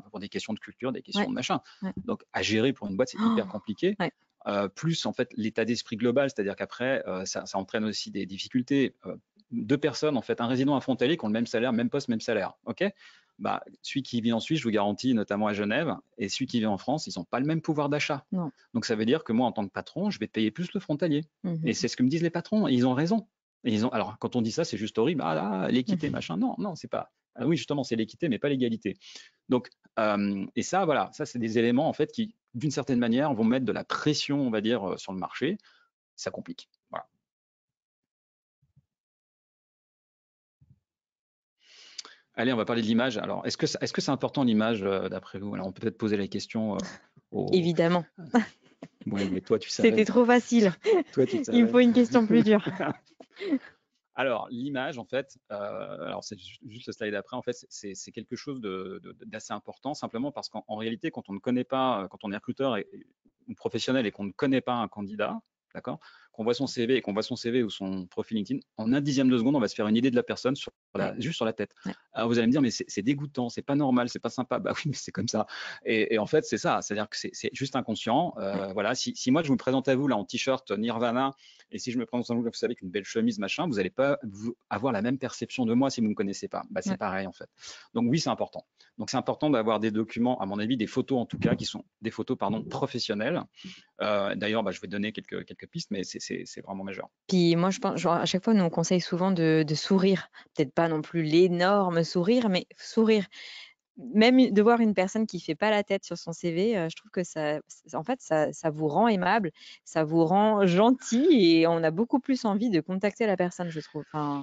B: pour des questions de culture, des questions
A: Ouais,
B: de machin.
A: ouais.
B: Donc, à gérer pour une boîte, c'est hyper
A: Oh,
B: compliqué.
A: ouais.
B: Plus en fait l'état d'esprit global, c'est-à-dire qu'après, ça entraîne aussi des difficultés. Deux personnes, en fait, un résident et un frontalier qui ont le même salaire, même poste, même salaire. Ok, celui qui vit en Suisse, je vous garantis, notamment à Genève, et celui qui vit en France, ils n'ont pas le même pouvoir d'achat.
A: Non.
B: Donc ça veut dire que moi, en tant que patron, je vais payer plus le frontalier. Et
A: Mmh.
B: c'est ce que me disent les patrons, et ils ont raison. Alors, quand on dit ça, c'est juste horrible. Ah là, l'équité,
A: Mmh.
B: machin. Non, non, c'est pas. Ah oui, justement, c'est l'équité, mais pas l'égalité. Donc, et ça, voilà, ça, c'est des éléments, en fait, qui, d'une certaine manière, vont mettre de la pression, on va dire, sur le marché. Ça complique. Voilà. Allez, on va parler de l'image. Alors, est-ce que c'est important l'image, d'après vous? Alors, on peut peut-être poser la question au.
A: Évidemment.
B: Ouais, mais toi, tu
A: C'était
B: savais.
A: trop facile.
B: Toi, tu
A: Il me
B: savais.
A: faut une question plus dure.
B: Alors, l'image, en fait, alors c'est juste le slide après, en fait, c'est quelque chose d'assez important, simplement parce qu'en réalité, quand on ne connaît pas, quand on est recruteur ou professionnel et qu'on ne connaît pas un candidat, d'accord, qu'on voit son CV et qu'on voit son CV ou son profil LinkedIn, en un dixième de seconde, on va se faire une idée de la personne
A: Ouais,
B: juste sur la tête.
A: ouais.
B: Alors vous allez me dire, mais c'est dégoûtant, c'est pas normal, c'est pas sympa. Bah oui, mais c'est comme ça. Et en fait, c'est ça, c'est-à-dire que c'est juste inconscient.
A: Ouais.
B: Voilà, si moi je me présente à vous là en t-shirt Nirvana, et si je me présente à vous, vous savez, avec une belle chemise, machin, vous n'allez pas avoir la même perception de moi si vous ne me connaissez pas. C'est
A: Ouais.
B: pareil, en fait. Donc oui, c'est important. Donc c'est important d'avoir des documents, à mon avis, des photos en tout cas, qui sont des photos, pardon, professionnelles. D'ailleurs, je vais donner quelques pistes, mais c'est vraiment majeur.
A: Puis moi, je pense, genre, à chaque fois, nous, on conseille souvent de sourire. Peut-être pas non plus l'énorme sourire, mais sourire. Même de voir une personne qui fait pas la tête sur son CV, je trouve que en fait, ça vous rend aimable, ça vous rend gentil et on a beaucoup plus envie de contacter la personne, je trouve. Enfin,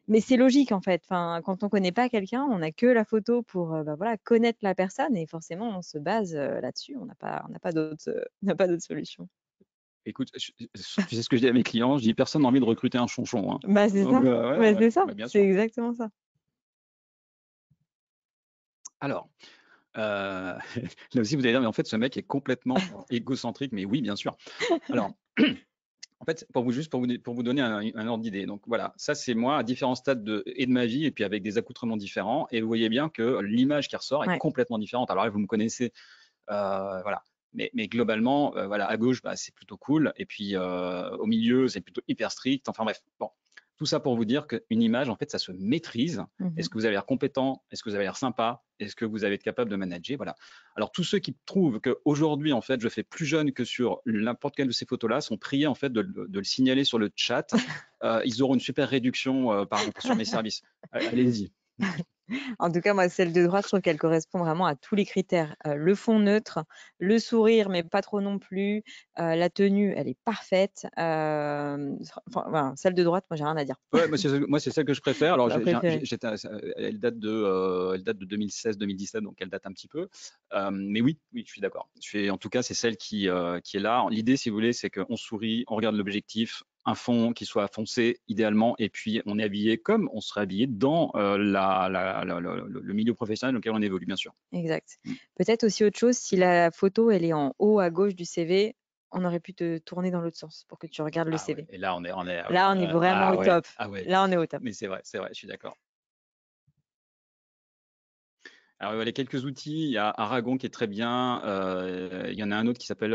A: mais c'est logique, en fait. Enfin, quand on connaît pas quelqu'un, on a que la photo pour, voilà, connaître la personne et forcément, on se base, là-dessus. On n'a pas d'autres, on n'a pas d'autres solutions.
B: Écoute, tu sais ce que je dis à mes clients, je dis personne n'a envie de recruter un chonchon, hein.
A: Bah, c'est
B: Donc,
A: ça.
B: ouais,
A: Bah,
B: ouais,
A: c'est ça.
B: bien
A: C'est
B: sûr.
A: exactement ça.
B: Alors, là aussi, vous allez dire, mais en fait, ce mec est complètement égocentrique. Mais oui, bien sûr. Alors, en fait, pour vous donner un ordre d'idée. Donc voilà, ça c'est moi à différents stades de ma vie et puis avec des accoutrements différents. Et vous voyez bien que l'image qui ressort est
A: Ouais.
B: complètement différente. Alors là, vous me connaissez, voilà. Mais globalement, voilà, à gauche, bah, c'est plutôt cool. Et puis au milieu, c'est plutôt hyper strict. Enfin bref, bon. Tout ça pour vous dire qu'une image, en fait, ça se maîtrise. Est-ce
A: Mhm.
B: que vous avez l'air compétent? Est-ce que vous avez l'air sympa? Est-ce que vous allez être capable de manager? Voilà. Alors, tous ceux qui trouvent qu'aujourd'hui, en fait, je fais plus jeune que sur n'importe quelle de ces photos-là sont priés, en fait, de le signaler sur le chat. Ils auront une super réduction sur mes services. Allez-y.
A: En tout cas, moi, celle de droite, je trouve qu'elle correspond vraiment à tous les critères. Le fond neutre, le sourire, mais pas trop non plus. La tenue, elle est parfaite. Enfin, voilà, celle de droite, moi, j'ai rien à dire.
B: Ouais, moi, c'est celle que je préfère. Alors,
A: Ma préférée.
B: elle date de 2016-2017, donc elle date un petit peu. Mais oui, oui, je suis d'accord. En tout cas, c'est celle qui est là. L'idée, si vous voulez, c'est qu'on sourit, on regarde l'objectif, un fond qui soit foncé, idéalement, et puis on est habillé comme on serait habillé dans le milieu professionnel dans lequel on évolue, bien sûr.
A: Exact.
B: Mm.
A: Peut-être aussi autre chose, si la photo, elle est en haut à gauche du CV, on aurait pu te tourner dans l'autre sens pour que tu regardes le
B: Ah ouais,
A: CV.
B: et là,
A: Là, on est vraiment
B: ah
A: au
B: ouais,
A: top.
B: ah ouais.
A: Là, on est au top.
B: Mais c'est vrai, je suis d'accord. Alors, les quelques outils, il y a Aragon qui est très bien. Il y en a un autre qui s'appelle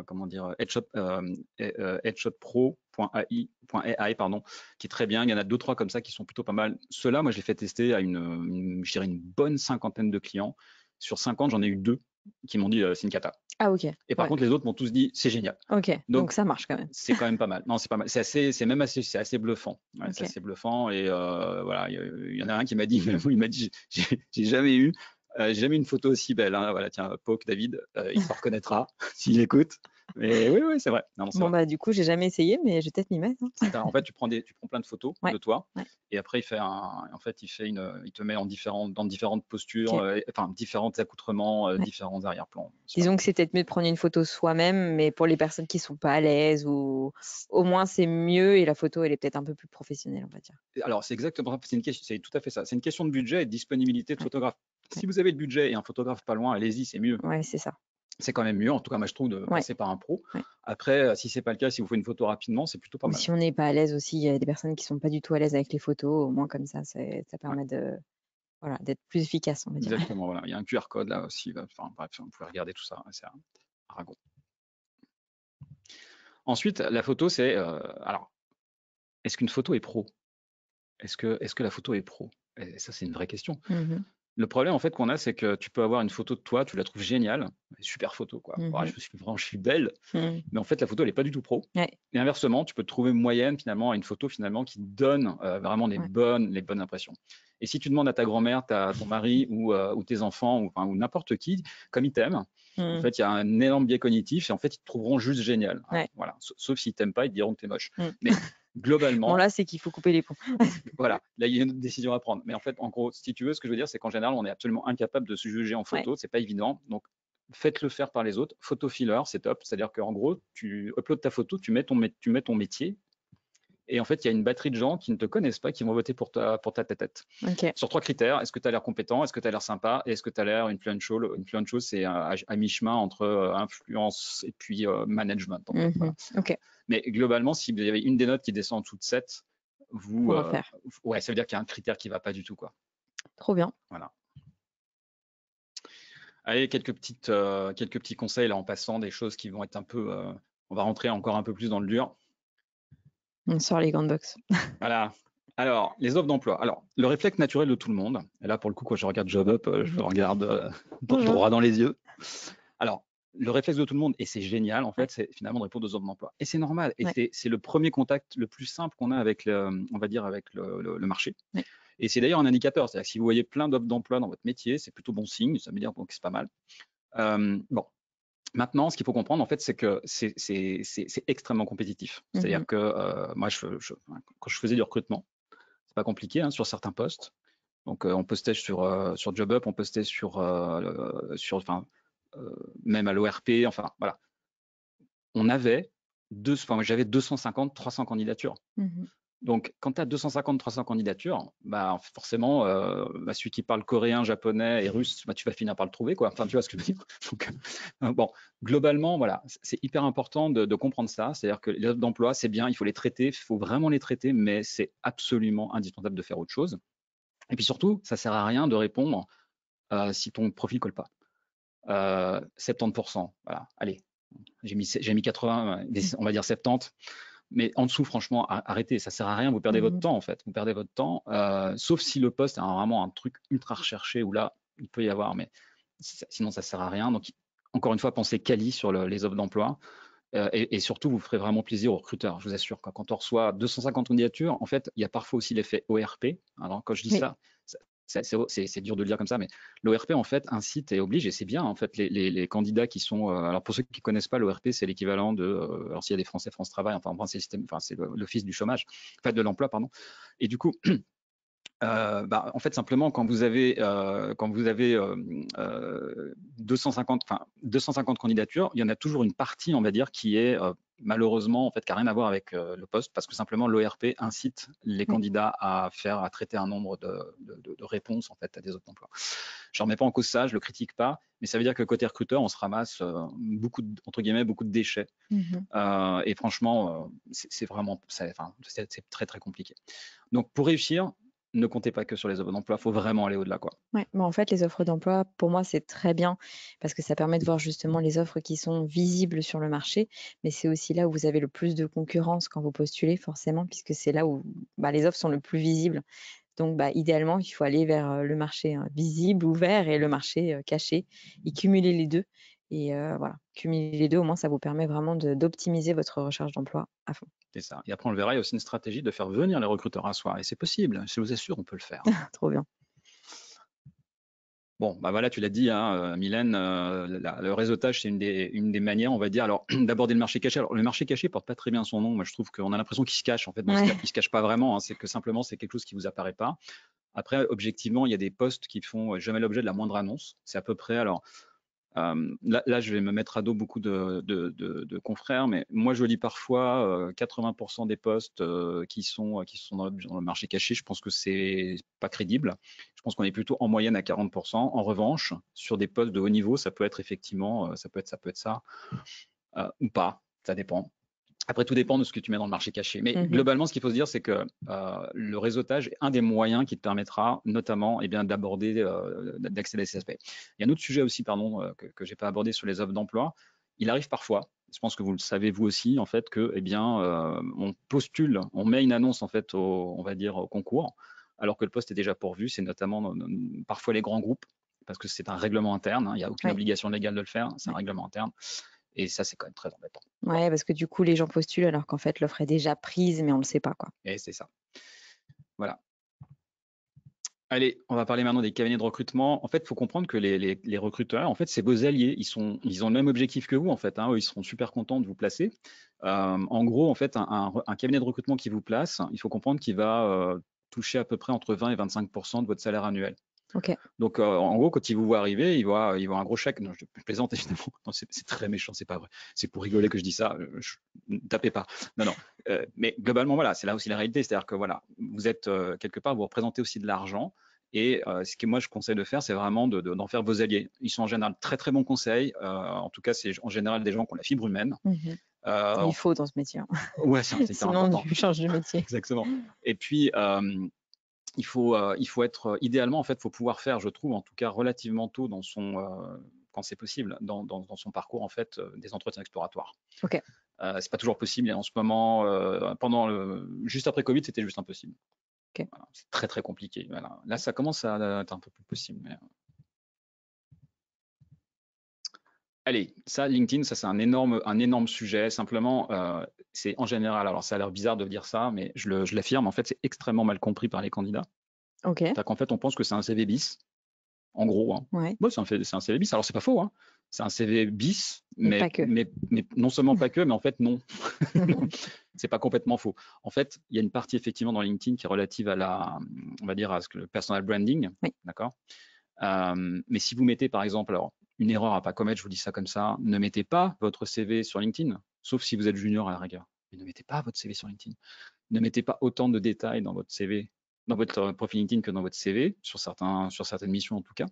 B: comment dire, headshot.ai, pardon, qui est très bien. Il y en a deux, trois comme ça qui sont plutôt pas mal. Ceux-là, moi, je les fais tester à je dirais une bonne cinquantaine de clients. Sur 50, j'en ai eu deux qui m'ont dit c'est une cata.
A: Ah, ok.
B: Et par
A: Ouais.
B: contre, les autres m'ont tous dit c'est génial.
A: Ok. Donc,
B: Donc,
A: ça marche quand même.
B: c'est quand même pas mal. Non, c'est pas mal. C'est assez bluffant. Ouais, c'est
A: Ok.
B: assez bluffant. Et voilà, il y en a un qui m'a dit, il m'a dit, j'ai jamais eu, j'ai jamais eu une photo aussi belle. Hein. Voilà, tiens, Poke David, il se reconnaîtra s'il écoute. Mais oui, oui, c'est vrai. Non, non, c'est
A: Bon,
B: vrai.
A: bah, du coup, j'ai jamais essayé, mais je vais peut-être m'y mettre, hein.
B: En fait, tu prends plein de photos
A: Ouais.
B: de toi,
A: Ouais.
B: et après il te met dans différentes postures,
A: Ok.
B: enfin différents accoutrements,
A: Ouais.
B: différents arrière-plans. C'est pas mal.
A: Disons que c'est peut-être mieux de prendre une photo soi-même, mais pour les personnes qui sont pas à l'aise ou au moins c'est mieux et la photo, elle est peut-être un peu plus professionnelle, on va dire.
B: Alors, c'est exactement, c'est tout à fait ça. C'est une question de budget et de disponibilité de
A: Ouais.
B: photographe.
A: Ouais.
B: Si vous avez le budget et un photographe pas loin, allez-y, c'est mieux.
A: Ouais, c'est ça.
B: C'est quand même mieux. En tout cas, moi, je trouve de
A: Ouais.
B: passer par un pro.
A: Ouais.
B: Après, si c'est pas le cas, si vous faites une photo rapidement, c'est plutôt pas
A: Ou
B: mal.
A: si on n'est pas à l'aise aussi, il y a des personnes qui sont pas du tout à l'aise avec les photos, au moins comme ça, ça
B: Ouais,
A: permet voilà, d'être plus efficace, on va dire.
B: exactement. Voilà. Il y a un QR code là aussi. Enfin, bref, vous pouvez regarder tout ça. C'est un Aragon. Ensuite, la photo, c'est alors, est-ce qu'une photo est pro? Est-ce que la photo est pro? Et ça, c'est une vraie question.
A: Mhm.
B: Le problème, en fait, qu'on a, c'est que tu peux avoir une photo de toi, tu la trouves géniale, super photo, quoi. Ouah,
A: Mhm.
B: je suis belle,
A: Mhm.
B: mais en fait, la photo, elle n'est pas du tout pro.
A: Ouais.
B: Et inversement, tu peux te trouver moyenne, finalement, à une photo, finalement, qui donne vraiment
A: Ouais.
B: les bonnes impressions. Et si tu demandes à ta grand-mère, ton mari ou tes enfants ou n'importe qui, comme ils t'aiment, en
A: Mhm.
B: fait, il y a un énorme biais cognitif et en fait, ils te trouveront juste génial.
A: Ouais.
B: Voilà. Sauf s'ils t'aiment pas, ils te diront que t'es moche.
A: Mhm.
B: Mais
A: Bon,
B: globalement,
A: là, c'est qu'il faut couper les ponts.
B: voilà, là, il y a une autre décision à prendre. Mais en fait, en gros, si tu veux, ce que je veux dire, c'est qu'en général, on est absolument incapable de se juger en
A: Ouais.
B: photo. C'est pas évident. Donc, faites-le faire par les autres. Photo filler, c'est top. C'est-à-dire qu'en gros, tu uploads ta photo, tu mets ton métier. Et en fait, il y a une batterie de gens qui ne te connaissent pas, qui vont voter pour ta tête.
A: Ok.
B: Sur trois critères, est-ce que tu as l'air compétent, est-ce que tu as l'air sympa, et est-ce que tu as l'air influential. Influential, c'est à mi-chemin entre influence et puis management, en fait. Voilà.
A: Mhm. Ok.
B: Mais globalement, si vous avez une des notes qui descend en dessous de 7,
A: Faut refaire.
B: ouais, ça veut dire qu'il y a un critère qui va pas du tout, quoi.
A: Trop bien.
B: Voilà. Allez, quelques petits conseils là en passant, des choses qui vont être un peu, on va rentrer encore un peu plus dans le dur.
A: On sort les grandes box.
B: Voilà. Alors, les offres d'emploi. Alors, le réflexe naturel de tout le monde, et là pour le coup, quand je regarde JobUp, je le regarde droit dans les yeux. Alors, le réflexe de tout le monde, et c'est génial en
A: Ouais.
B: fait, c'est finalement de répondre aux offres d'emploi. Et c'est normal, et
A: Ouais.
B: c'est le premier contact le plus simple qu'on a avec on va dire avec le marché.
A: Ouais.
B: Et c'est d'ailleurs un indicateur, c'est-à-dire que si vous voyez plein d'offres d'emploi dans votre métier, c'est plutôt bon signe, ça veut dire que c'est pas mal. Bon, maintenant, ce qu'il faut comprendre, en fait, c'est que c'est extrêmement compétitif.
A: Mhm.
B: C'est-à-dire que moi, quand je faisais du recrutement, c'est pas compliqué hein, sur certains postes. Donc, on postait sur JobUp, on postait enfin, même à l'ORP, enfin, voilà. On avait j'avais 250, 300 candidatures.
A: Mhm.
B: Donc, quand tu as 250, 300 candidatures, bah, forcément, celui qui parle coréen, japonais et russe, bah, tu vas finir par le trouver, quoi. Enfin, tu vois ce que je veux dire. Donc, bon, globalement, voilà, c'est hyper important de comprendre ça. C'est-à-dire que les offres d'emploi, c'est bien, il faut les traiter, il faut vraiment les traiter, mais c'est absolument indispensable de faire autre chose. Et puis surtout, ça sert à rien de répondre si ton profil colle pas. 70%, voilà, allez, j'ai mis 80, on va dire 70. Mais en dessous, franchement, arrêtez, ça sert à rien, vous perdez votre temps en fait. Vous perdez votre temps, sauf si le poste a vraiment un truc ultra recherché où là, il peut y avoir, mais sinon ça sert à rien. Donc, encore une fois, pensez quali sur les offres d'emploi et surtout, vous ferez vraiment plaisir aux recruteurs, je vous assure. Quand on reçoit 250 candidatures, en fait, il y a parfois aussi l'effet ORP. Alors, quand je dis
A: Oui.
B: ça, c'est dur de le dire comme ça, mais l'ORP en fait incite et oblige, et c'est bien en fait les candidats qui sont. Alors pour ceux qui connaissent pas, l'ORP c'est l'équivalent de. Alors s'il y a des Français, France Travail, enfin c'est le système, enfin c'est l'office du chômage, enfin de l'emploi, pardon. Et du coup, en fait, simplement, quand vous avez 250 candidatures, il y en a toujours une partie, on va dire, qui est malheureusement, en fait, qui n'a rien à voir avec le poste, parce que simplement l'ORP incite les
A: Oui.
B: candidats à traiter un nombre de réponses en fait à des offres d'emploi. Je ne remets pas en cause ça, je le critique pas, mais ça veut dire que côté recruteur, on se ramasse entre guillemets beaucoup de déchets. Et franchement, c'est vraiment, c'est très très compliqué. Donc pour réussir, ne comptez pas que sur les offres d'emploi, il faut vraiment aller au-delà, quoi.
A: Ouais, en fait, les offres d'emploi, pour moi, c'est très bien parce que ça permet de voir justement les offres qui sont visibles sur le marché, mais c'est aussi là où vous avez le plus de concurrence quand vous postulez, forcément, puisque c'est là où les offres sont le plus visibles. Donc, idéalement, il faut aller vers le marché visible, ouvert et le marché caché et cumuler les deux. Et voilà, cumuler les deux, au moins, ça vous permet vraiment d'optimiser votre recherche d'emploi à fond.
B: C'est ça. Et après, on le verra, il y a aussi une stratégie de faire venir les recruteurs à soi. Et c'est possible, je vous assure, on peut le faire.
A: Trop bien.
B: Bon, bah voilà, tu l'as dit, hein, Mylène, le réseautage, c'est une des manières, on va dire, alors d'aborder le marché caché. Alors, le marché caché porte pas très bien son nom. Moi, je trouve qu'on a l'impression qu'il se cache. En fait, bon,
A: Ouais.
B: il se cache pas vraiment. Hein, c'est que simplement, c'est quelque chose qui vous apparaît pas. Après, objectivement, il y a des postes qui font jamais l'objet de la moindre annonce. C'est à peu près, alors, là, je vais me mettre à dos beaucoup de confrères, mais moi, je lis parfois 80% des postes qui sont dans le marché caché. Je pense que c'est pas crédible. Je pense qu'on est plutôt en moyenne à 40%. En revanche, sur des postes de haut niveau, ça peut être effectivement, ça peut être ça ou pas. Ça dépend. Après, tout dépend de ce que tu mets dans le marché caché. Mais globalement, ce qu'il faut se dire, c'est que le réseautage est un des moyens qui te permettra notamment d'aborder, d'accéder à ces aspects. Il y a un autre sujet aussi, pardon, que je n'ai pas abordé sur les offres d'emploi. Il arrive parfois, je pense que vous le savez vous aussi, en fait, que on postule, on met une annonce en fait on va dire au concours, alors que le poste est déjà pourvu. C'est notamment parfois les grands groupes, parce que c'est un règlement interne. Il n'y a aucune obligation légale de le faire, c'est un règlement interne. Et ça, c'est quand même très embêtant.
A: Ouais, parce que du coup, les gens postulent alors qu'en fait, l'offre est déjà prise, mais on ne le sait pas, quoi.
B: Et c'est ça. Voilà. Allez, on va parler maintenant des cabinets de recrutement. En fait, il faut comprendre que les recruteurs, en fait, c'est vos alliés. Ils ont le même objectif que vous, en fait. Eux, ils seront super contents de vous placer. En gros, en fait, un cabinet de recrutement qui vous place, il faut comprendre qu'il va toucher à peu près entre 20 et 25% de votre salaire annuel.
A: Ok.
B: Donc, en gros, quand il vous voit arriver, il voit un gros chèque. Non, je plaisante évidemment. Non, c'est très méchant, c'est pas vrai. C'est pour rigoler que je dis ça. Ne tapez pas. Non. Mais globalement, voilà, c'est là aussi la réalité. C'est-à-dire que voilà, vous êtes quelque part, vous représentez aussi de l'argent. Et ce que moi je conseille de faire, c'est vraiment d'en faire vos alliés. Ils sont en général très très bons conseils. En tout cas, c'est en général des gens qui ont la fibre humaine.
A: Il faut dans ce métier.
B: Ouais, c'est hyper
A: Sinon,
B: important.
A: tu changes de métier.
B: Exactement. Et puis, il faut être idéalement, en fait, il faut pouvoir faire, je trouve, en tout cas relativement tôt dans son, quand c'est possible, dans son parcours, en fait, des entretiens exploratoires.
A: Ok.
B: C'est pas toujours possible. Et en ce moment, juste après Covid, c'était juste impossible.
A: Ok.
B: Voilà, c'est très très compliqué. Voilà. Là, ça commence à être un peu plus possible. Mais... Allez, ça, LinkedIn, ça c'est un énorme sujet. Simplement, c'est en général, alors ça a l'air bizarre de dire ça, mais je l'affirme, en fait, c'est extrêmement mal compris par les candidats.
A: Ok.
B: C'est-à-dire qu'en fait, on pense que c'est un CV bis. En gros, hein.
A: Ouais.
B: Ouais, c'est un CV bis. Alors, c'est pas faux, hein. C'est un CV bis,
A: Mais pas que.
B: mais non seulement pas que, mais en fait, non. C'est pas complètement faux. En fait, il y a une partie effectivement dans LinkedIn qui est relative à on va dire, à ce que le personal branding.
A: Oui.
B: D'accord. Mais si vous mettez, par exemple, alors, une erreur à pas commettre, je vous dis ça comme ça, ne mettez pas votre CV sur LinkedIn, sauf si vous êtes junior à la rigueur. mais ne mettez pas votre CV sur LinkedIn. Ne mettez pas autant de détails dans votre CV, dans votre profil LinkedIn que dans votre CV, sur certaines missions en tout cas.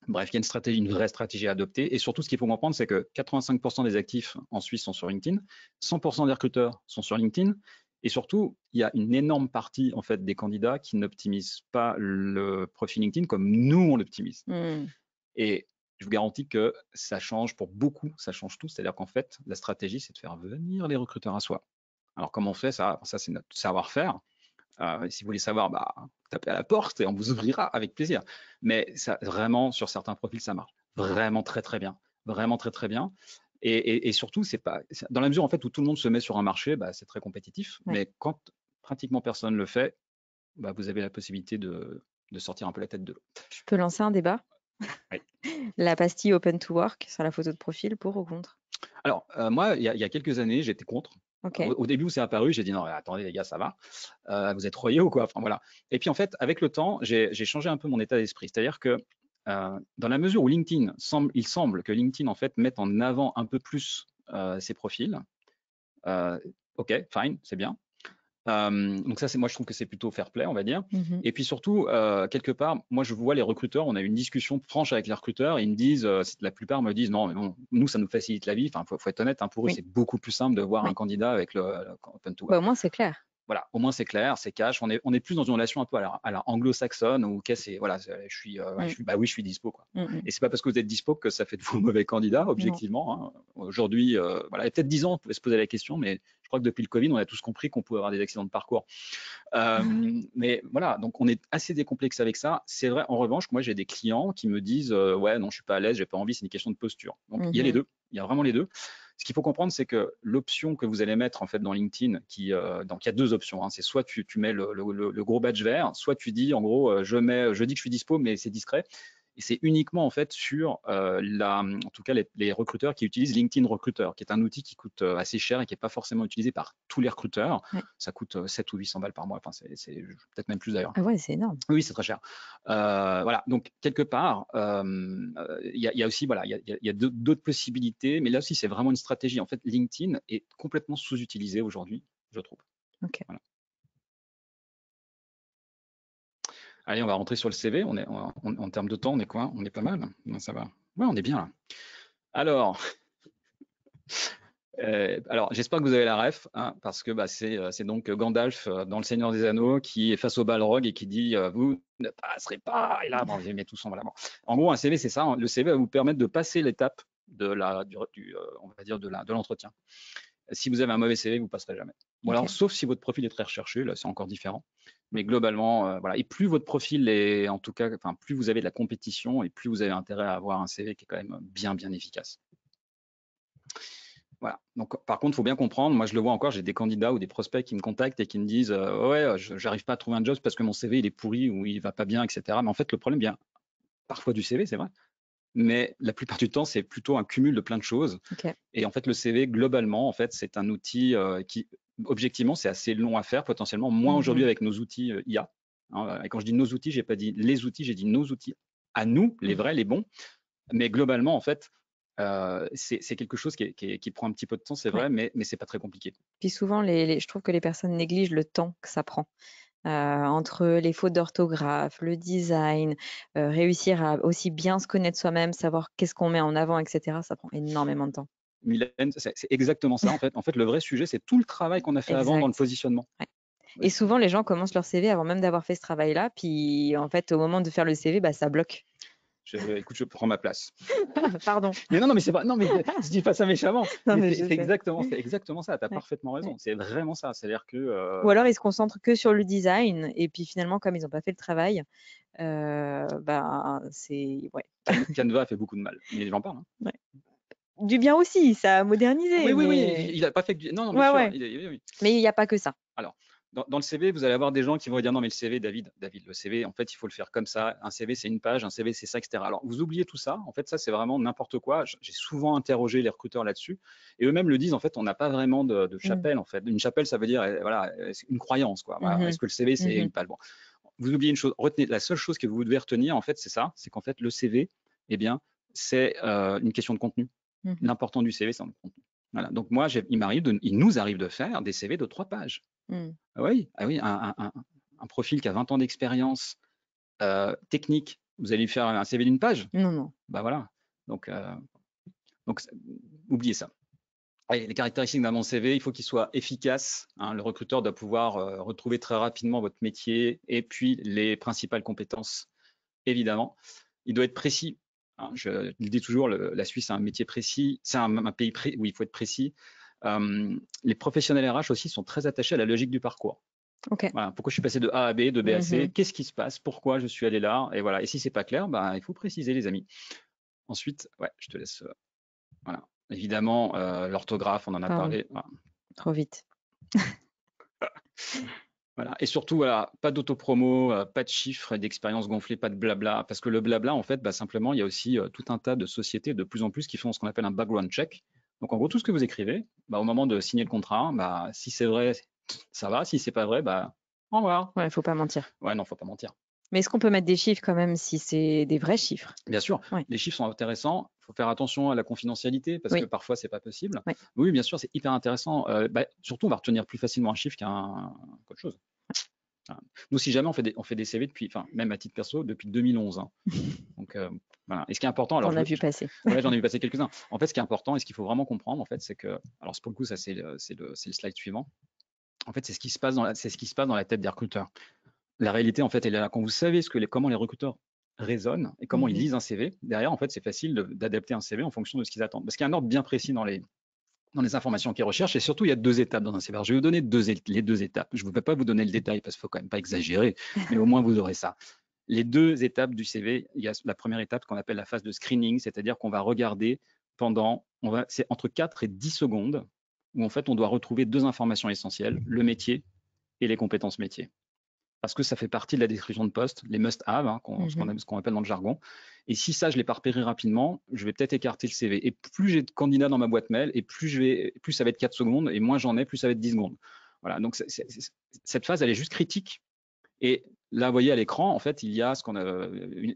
B: Bref, il y a une vraie stratégie à adopter. Et surtout, ce qu'il faut comprendre, c'est que 85% des actifs en Suisse sont sur LinkedIn, 100% des recruteurs sont sur LinkedIn. Et surtout, il y a une énorme partie en fait des candidats qui n'optimisent pas le profil LinkedIn comme nous on l'optimise. Et je vous garantis que ça change pour beaucoup, ça change tout. C'est-à-dire qu'en fait, la stratégie, c'est de faire venir les recruteurs à soi. Alors, comment on fait ça? Ça, c'est notre savoir-faire. Si vous voulez savoir, bah, tapez à la porte et on vous ouvrira avec plaisir. Mais ça, vraiment, sur certains profils, ça marche vraiment très, très bien. Vraiment très, très bien. Et surtout, c'est pas dans la mesure en fait où tout le monde se met sur un marché, bah, c'est très compétitif.
A: Ouais.
B: Mais quand pratiquement personne ne le fait, bah, vous avez la possibilité de sortir un peu la tête de l'eau.
A: Je peux lancer un débat?
B: Oui.
A: La pastille Open to Work sur la photo de profil, pour ou contre?
B: Alors, moi, il y a quelques années, j'étais contre.
A: Ok.
B: Au début où c'est apparu, j'ai dit non, attendez les gars, ça va. Vous êtes royaux ou quoi? Enfin voilà. Et puis en fait, avec le temps, j'ai changé un peu mon état d'esprit. C'est-à-dire que dans la mesure où il semble que LinkedIn en fait mette en avant un peu plus ses profils. Ok, fine, c'est bien. Donc ça, moi je trouve que c'est plutôt fair play, on va dire. Et puis surtout, quelque part, moi je vois les recruteurs, on a eu une discussion franche avec les recruteurs, ils me disent, la plupart me disent, non, mais bon, nous ça nous facilite la vie. Enfin, faut être honnête, hein, pour eux
A: Oui.
B: c'est beaucoup plus simple de voir
A: Oui.
B: un candidat avec le Open to Work.
A: Bah, au moins, c'est clair.
B: Voilà, au moins c'est clair, c'est cash. On est plus dans une relation un peu à la anglo-saxonne où c'est voilà, bah oui, je suis dispo quoi. Et c'est pas parce que vous êtes dispo que ça fait de vous mauvais candidats, objectivement. Hein. Aujourd'hui, voilà, il y a peut-être 10 ans, on pouvait se poser la question, mais je crois que depuis le Covid, on a tous compris qu'on pouvait avoir des accidents de parcours. Mais voilà, donc on est assez décomplexé avec ça. C'est vrai, en revanche, moi j'ai des clients qui me disent ouais, non, je suis pas à l'aise, j'ai pas envie, c'est une question de posture. Donc il y a les deux, il y a vraiment les deux. Ce qu'il faut comprendre, c'est que l'option que vous allez mettre en fait dans LinkedIn, donc il y a deux options. Hein. C'est soit tu mets le gros badge vert, soit tu dis en gros je dis que je suis dispo, mais c'est discret. Et c'est uniquement en fait sur en tout cas les recruteurs qui utilisent LinkedIn Recruiter, qui est un outil qui coûte assez cher et qui n'est pas forcément utilisé par tous les recruteurs.
A: Ouais.
B: Ça coûte 7 ou 800 balles par mois. Enfin, c'est peut-être même plus d'ailleurs.
A: Ah ouais, c'est énorme.
B: Oui, c'est très cher. Voilà. Donc quelque part, il y a aussi voilà, il y a d'autres possibilités, mais là aussi c'est vraiment une stratégie. En fait, LinkedIn est complètement sous-utilisé aujourd'hui, je trouve.
A: Ok.
B: Voilà. Allez, on va rentrer sur le CV. En termes de temps, on est quoi? On est pas mal. Non, ça va. Ouais, on est bien là. Alors, j'espère que vous avez la ref, hein, parce que bah, c'est donc Gandalf dans Le Seigneur des Anneaux qui est face au Balrog et qui dit vous ne passerez pas. Et là, bon, vous met tout son voilà. Bon. En gros, un CV, c'est ça. Hein. Le CV va vous permettre de passer l'étape de on va dire de l'entretien. Si vous avez un mauvais CV, vous passerez jamais. Bon, alors, sauf si votre profil est très recherché, là, c'est encore différent. Mais globalement, voilà. Et plus votre profil est, en tout cas, enfin, plus vous avez de la compétition et plus vous avez intérêt à avoir un CV qui est quand même bien efficace. Voilà. Donc, par contre, il faut bien comprendre, moi je le vois encore, j'ai des candidats ou des prospects qui me contactent et qui me disent ouais, j'arrive pas à trouver un job parce que mon CV il est pourri ou il va pas bien, etc. Mais en fait, le problème vient parfois du CV, c'est vrai. Mais la plupart du temps, c'est plutôt un cumul de plein de choses.
A: Okay.
B: Et en fait, le CV, globalement, en fait, c'est un outil qui, objectivement, c'est assez long à faire, potentiellement, moins aujourd'hui avec nos outils IA. Hein, et quand je dis nos outils, j'ai pas dit les outils, j'ai dit nos outils à nous, les vrais, les bons. Mais globalement, en fait, c'est quelque chose qui prend un petit peu de temps, c'est vrai, mais c'est pas très compliqué.
A: Puis souvent, je trouve que les personnes négligent le temps que ça prend. Entre les fautes d'orthographe, le design, réussir à aussi bien se connaître soi-même, savoir qu'est-ce qu'on met en avant, etc. Ça prend énormément de temps.
B: Mylène, c'est exactement ça, en fait. En fait, le vrai sujet, c'est tout le travail qu'on a fait avant dans le positionnement.
A: Ouais. Et souvent, les gens commencent leur CV avant même d'avoir fait ce travail-là. Puis, en fait, au moment de faire le CV, bah, ça bloque.
B: Écoute, je prends ma place.
A: Pardon.
B: Mais non, mais c'est pas. Non, mais je dis pas ça méchamment. C'est exactement ça. Tu as parfaitement raison.
A: Ouais.
B: C'est vraiment ça. C'est-à-dire que.
A: Ou alors, ils se concentrent que sur le design. Et puis, finalement, comme ils n'ont pas fait le travail, bah, c'est. Ouais.
B: Canva a fait beaucoup de mal. Mais j'en parle. Hein.
A: Ouais. Du bien aussi, ça a modernisé.
B: Oui. Il n'a pas fait que du. Non, bien sûr. Oui.
A: Mais il n'y a pas que ça.
B: Alors, dans le CV, vous allez avoir des gens qui vont dire non, mais le CV, David, le CV, en fait, il faut le faire comme ça. Un CV, c'est une page, un CV, c'est ça, etc. Alors, vous oubliez tout ça. En fait, ça, c'est vraiment n'importe quoi. J'ai souvent interrogé les recruteurs là-dessus. Et eux-mêmes le disent, en fait, on n'a pas vraiment de chapelle, en fait. Une chapelle, ça veut dire, voilà, une croyance, quoi. Voilà. Est-ce que le CV, c'est une page? Bon. Vous oubliez une chose. Retenez, la seule chose que vous devez retenir, en fait, c'est ça. C'est qu'en fait, le CV, eh bien, c'est une question de contenu. L'important du CV, c'est le contenu. Voilà. Donc moi, il nous arrive de faire des CV de 3 pages.
A: Mmh.
B: Ah oui, un profil qui a 20 ans d'expérience technique, vous allez lui faire un CV d'une page?
A: Non, non.
B: Bah voilà. Donc, oubliez ça. Allez, les caractéristiques d'un bon CV, il faut qu'il soit efficace, hein. Le recruteur doit pouvoir retrouver très rapidement votre métier et puis les principales compétences, évidemment. Il doit être précis, hein. Je le dis toujours, la Suisse, c'est un métier précis, c'est un pays où il faut être précis. Les professionnels RH aussi sont très attachés à la logique du parcours.
A: OK.
B: Voilà, pourquoi je suis passé de A à B, de B à C,
A: Mmh.
B: qu'est-ce qui se passe, pourquoi je suis allé là, et voilà. Et si c'est pas clair, bah, il faut préciser, les amis. Ensuite, ouais, je te laisse. Voilà. Évidemment, l'orthographe, on en a
A: Pardon,
B: parlé. Voilà.
A: trop vite.
B: Voilà. Et surtout, voilà, pas d'autopromo, pas de chiffres et d'expériences gonflées, pas de blabla. Parce que le blabla, en fait, bah, simplement, il y a aussi tout un tas de sociétés de plus en plus qui font ce qu'on appelle un background check. Donc, en gros, tout ce que vous écrivez, bah, au moment de signer le contrat, bah, si c'est vrai, ça va. Si c'est pas vrai, bah, au revoir.
A: Ouais, faut pas mentir.
B: Ouais, non, faut pas mentir.
A: Mais est-ce qu'on peut mettre des chiffres quand même si c'est des vrais chiffres?
B: Bien sûr,
A: Ouais.
B: les chiffres sont intéressants. Il faut faire attention à la confidentialité parce que
A: Oui.
B: parfois, c'est pas possible.
A: Ouais.
B: Oui, bien sûr, c'est hyper intéressant. Bah, surtout, on va retenir plus facilement un chiffre qu'autre chose. Voilà. Nous, si jamais on fait des CV depuis, enfin, même à titre perso, depuis 2011, hein. Donc, voilà. Et ce qui est important, alors
A: On a vu passer.
B: ouais, j'en ai vu passer quelques-uns. En fait, ce qui est important et ce qu'il faut vraiment comprendre, en fait, c'est que, alors pour le coup, ça c'est le slide suivant. En fait, c'est ce qui se passe c'est ce qui se passe dans la tête des recruteurs. La réalité, en fait, elle est là. Quand vous savez comment les recruteurs raisonnent et comment ils
A: Mmh.
B: lisent un CV, derrière, en fait, c'est facile d'adapter un CV en fonction de ce qu'ils attendent. Parce qu'il y a un ordre bien précis dans les informations qu'ils recherchent et surtout, il y a 2 étapes dans un CV. Alors, je vais vous donner les 2 étapes. Je ne vais pas vous donner le détail parce qu'il ne faut quand même pas exagérer, mais au moins vous aurez ça. Les 2 étapes du CV, il y a la première étape qu'on appelle la phase de screening, c'est-à-dire qu'on va regarder c'est entre 4 et 10 secondes où en fait, on doit retrouver 2 informations essentielles, le métier et les compétences métiers. Parce que ça fait partie de la description de poste, les must-have, hein, ce qu'on appelle dans le jargon. Et si ça, je l'ai pas repéré rapidement, je vais peut-être écarter le CV. Et plus j'ai de candidats dans ma boîte mail, et plus ça va être 4 secondes, et moins j'en ai, plus ça va être 10 secondes. Voilà, donc cette phase, elle est juste critique. Et là, vous voyez à l'écran, en fait, il y a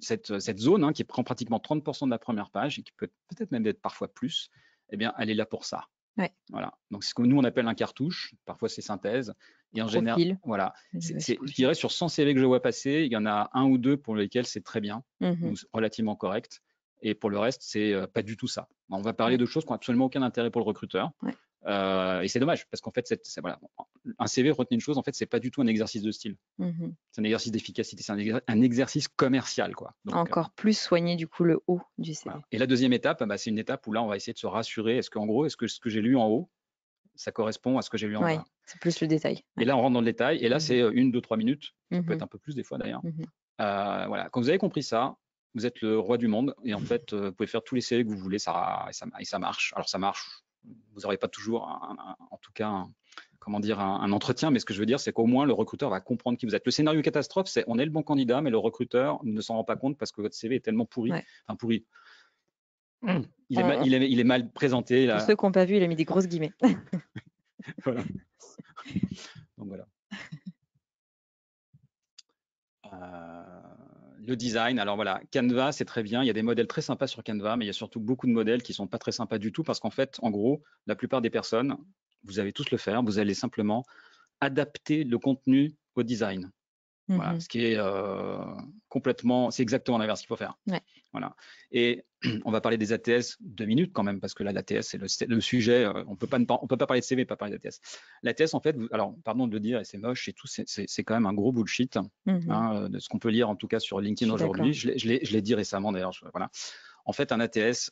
B: cette zone, hein, qui prend pratiquement 30% de la première page, et qui peut peut-être même être parfois plus, eh bien, elle est là pour ça.
A: Ouais.
B: Voilà. Donc, c'est ce que nous, on appelle un cartouche. Parfois, c'est synthèse. Et en général,
A: Profil.
B: voilà.
A: Je
B: Je dirais sur 100 CV que je vois passer, il y en a 1 ou 2 pour lesquels c'est très bien, ou relativement correct. Et pour le reste, c'est pas du tout ça. On va parler
A: Ouais.
B: de choses qui n'ont absolument aucun intérêt pour le recruteur.
A: Ouais.
B: Et c'est dommage, parce qu'en fait, voilà, un CV, retenez une chose, en fait, c'est pas du tout un exercice de style. C'est un exercice d'efficacité, c'est un exercice commercial, quoi. Donc,
A: Encore plus soigner du coup le haut du CV.
B: voilà. Et la deuxième étape, bah, c'est une étape où là, on va essayer de se rassurer. Est-ce que ce que j'ai lu en haut, ça correspond à ce que j'ai lu en
A: Ouais,
B: bas?
A: c'est plus le détail.
B: Et là, on rentre dans le détail. Et là, c'est 1, 2, 3 minutes. Ça peut être
A: Mmh.
B: un peu plus des fois d'ailleurs.
A: Mmh.
B: Voilà. Quand vous avez compris ça, vous êtes le roi du monde. Et en fait, vous pouvez faire tous les CV que vous voulez. Et ça marche. Alors, ça marche. Vous n'aurez pas toujours, en tout cas, comment dire, un entretien. Mais ce que je veux dire, c'est qu'au moins, le recruteur va comprendre qui vous êtes. Le scénario catastrophe, c'est on est le bon candidat, mais le recruteur ne s'en rend pas compte parce que votre CV est tellement pourri.
A: Ouais.
B: Enfin, pourri. Il
A: On
B: est mal présenté.
A: Pour
B: Là.
A: ceux qui n'ont pas vu, il a mis des grosses guillemets.
B: Voilà. Donc voilà. Le design, alors voilà, Canva, c'est très bien. Il y a des modèles très sympas sur Canva, mais il y a surtout beaucoup de modèles qui sont pas très sympas du tout parce qu'en fait, en gros, la plupart des personnes, vous allez tous le faire, vous allez simplement adapter le contenu au design. Voilà,
A: Mmh.
B: ce qui est complètement, c'est exactement l'inverse qu'il faut faire.
A: Ouais.
B: Voilà. Et on va parler des ATS 2 minutes quand même, parce que là, l'ATS, c'est le sujet. On peut pas parler de CV, pas parler d'ATS. L'ATS, en fait, alors, pardon de le dire, et c'est moche et tout, c'est quand même un gros bullshit, hein, de ce qu'on peut lire en tout cas sur
A: Je
B: LinkedIn
A: suis d'accord.
B: aujourd'hui. Je l'ai dit récemment d'ailleurs. Voilà. En fait, un ATS,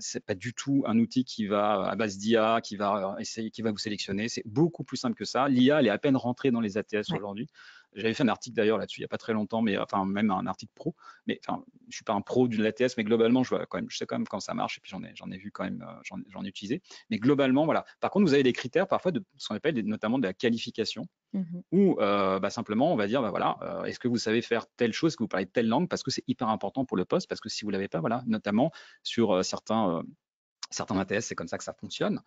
B: c'est pas du tout un outil qui va à base d'IA, qui va vous sélectionner. C'est beaucoup plus simple que ça. L'IA, elle est à peine rentrée dans les ATS
A: Ouais.
B: aujourd'hui. J'avais fait un article d'ailleurs là-dessus il n'y a pas très longtemps, mais enfin même un article pro. Mais enfin, je suis pas un pro d'une ATS, mais globalement, je sais quand même quand ça marche et puis j'en ai vu quand même, j'en ai utilisé. Mais globalement, voilà. Par contre, vous avez des critères parfois de ce qu'on appelle notamment de la qualification,
A: Mmh.
B: où bah, simplement on va dire bah, voilà, est-ce que vous savez faire telle chose, est-ce que vous parlez de telle langue, parce que c'est hyper important pour le poste, parce que si vous l'avez pas, voilà, notamment sur certains ATS, c'est comme ça que ça fonctionne.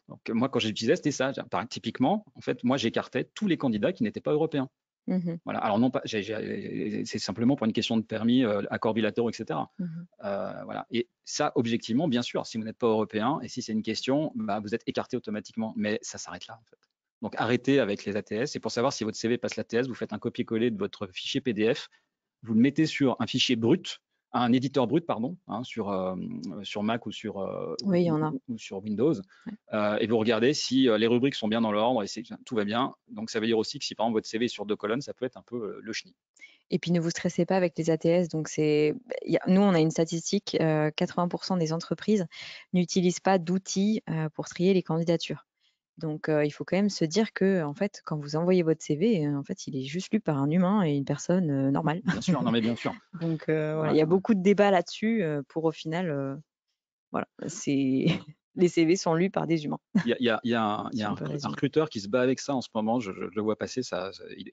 B: Donc moi, quand j'utilisais, c'était ça. Typiquement, en fait, moi, j'écartais tous les candidats qui n'étaient pas européens.
A: Mmh.
B: Voilà. Alors non pas, c'est simplement pour une question de permis, accords bilatéraux, etc.
A: Mmh.
B: Voilà. Et ça, objectivement, bien sûr, si vous n'êtes pas européen et si c'est une question, bah, vous êtes écarté automatiquement. Mais ça s'arrête là, en fait. Donc arrêtez avec les ATS. Et pour savoir si votre CV passe l'ATS, vous faites un copier-coller de votre fichier PDF, vous le mettez sur un fichier brut, un éditeur brut, pardon, hein, sur Mac ou
A: Oui, il y en a.
B: ou sur Windows,
A: Ouais.
B: et vous regardez si les rubriques sont bien dans l'ordre et tout va bien. Donc ça veut dire aussi que si par exemple votre CV est sur 2 colonnes, ça peut être un peu le chenil.
A: Et puis ne vous stressez pas avec les ATS. Donc nous, on a une statistique, 80 des entreprises n'utilisent pas d'outils, pour trier les candidatures. Donc il faut quand même se dire que, en fait, quand vous envoyez votre CV, en fait, il est juste lu par un humain et une personne, normale.
B: Bien sûr, non mais bien sûr.
A: Donc voilà, il
B: Ouais,
A: y a beaucoup de débats là-dessus, pour au final, voilà, c'est les CV sont lus par des humains,
B: il y
A: si
B: a
A: on peut
B: un
A: résumer.
B: recruteur qui se bat avec ça en ce moment, je le vois passer, ça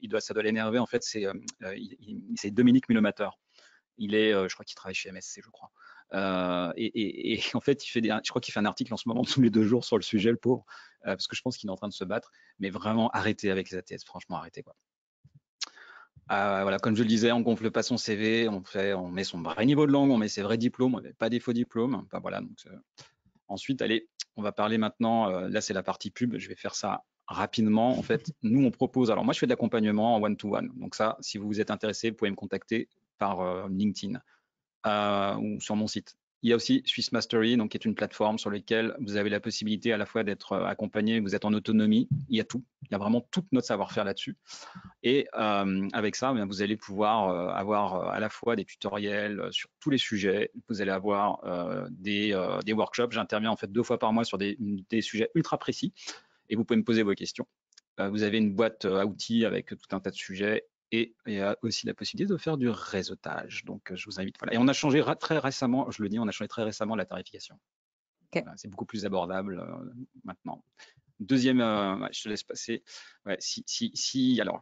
B: doit l'énerver en fait, c'est Dominique Milomateur. Je crois qu'il travaille chez MSC, je crois. Et en fait, je crois qu'il fait un article en ce moment tous les 2 jours sur le sujet, le pauvre, parce que je pense qu'il est en train de se battre. Mais vraiment, arrêtez avec les ATS, franchement, arrêtez quoi. Voilà, comme je le disais, on gonfle pas son CV, on met son vrai niveau de langue, on met ses vrais diplômes, on met pas des faux diplômes. Enfin, voilà. Donc, ensuite, allez, on va parler maintenant. Là, c'est la partie pub. Je vais faire ça rapidement. En fait, nous, on propose. Alors, moi, je fais de l'accompagnement en one-to-one. Donc ça, si vous êtes intéressé, vous pouvez me contacter par LinkedIn. Ou sur mon site. Il y a aussi Swiss Mastery, donc qui est une plateforme sur laquelle vous avez la possibilité à la fois d'être accompagné, vous êtes en autonomie. Il y a tout, il y a vraiment tout notre savoir-faire là-dessus. Et avec ça, vous allez pouvoir avoir à la fois des tutoriels sur tous les sujets. Vous allez avoir des workshops. J'interviens en fait 2 fois par mois sur des sujets ultra précis. Et vous pouvez me poser vos questions. Vous avez une boîte à outils avec tout un tas de sujets et il y a aussi la possibilité de faire du réseautage. Donc, je vous invite. Voilà. Et on a changé très récemment, je le dis, on a changé très récemment la tarification.
A: OK.
B: Voilà, c'est beaucoup plus abordable maintenant. Deuxième, je te laisse passer. Ouais, alors,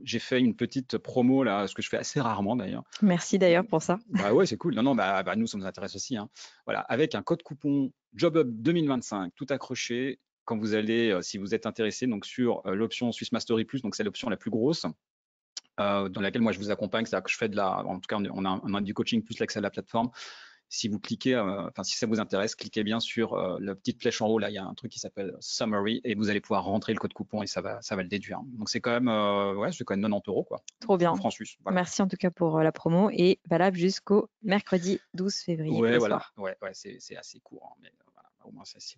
B: j'ai fait une petite promo là, ce que je fais assez rarement d'ailleurs.
A: Merci d'ailleurs pour ça.
B: Bah ouais, c'est cool. Non, non, nous, ça nous intéresse aussi, hein. Voilà, avec un code coupon JobUp 2025, tout accroché, quand vous allez, si vous êtes intéressé, donc sur l'option Swiss Mastery Plus, donc c'est l'option la plus grosse, dans laquelle moi je vous accompagne, c'est-à-dire que je fais en tout cas, on a du coaching plus l'accès à la plateforme. Si vous cliquez, enfin si ça vous intéresse, cliquez bien sur la petite flèche en haut, là, il y a un truc qui s'appelle Summary et vous allez pouvoir rentrer le code coupon et ça va le déduire. Donc c'est quand même, ouais, c'est quand même 90 € quoi,
A: Trop
B: en
A: bien.
B: francs suisses. Voilà.
A: Merci en tout cas pour, la promo et valable jusqu'au mercredi 12 février
B: Ouais,
A: au
B: voilà,
A: soir.
B: ouais, c'est assez court, hein, mais voilà, au moins si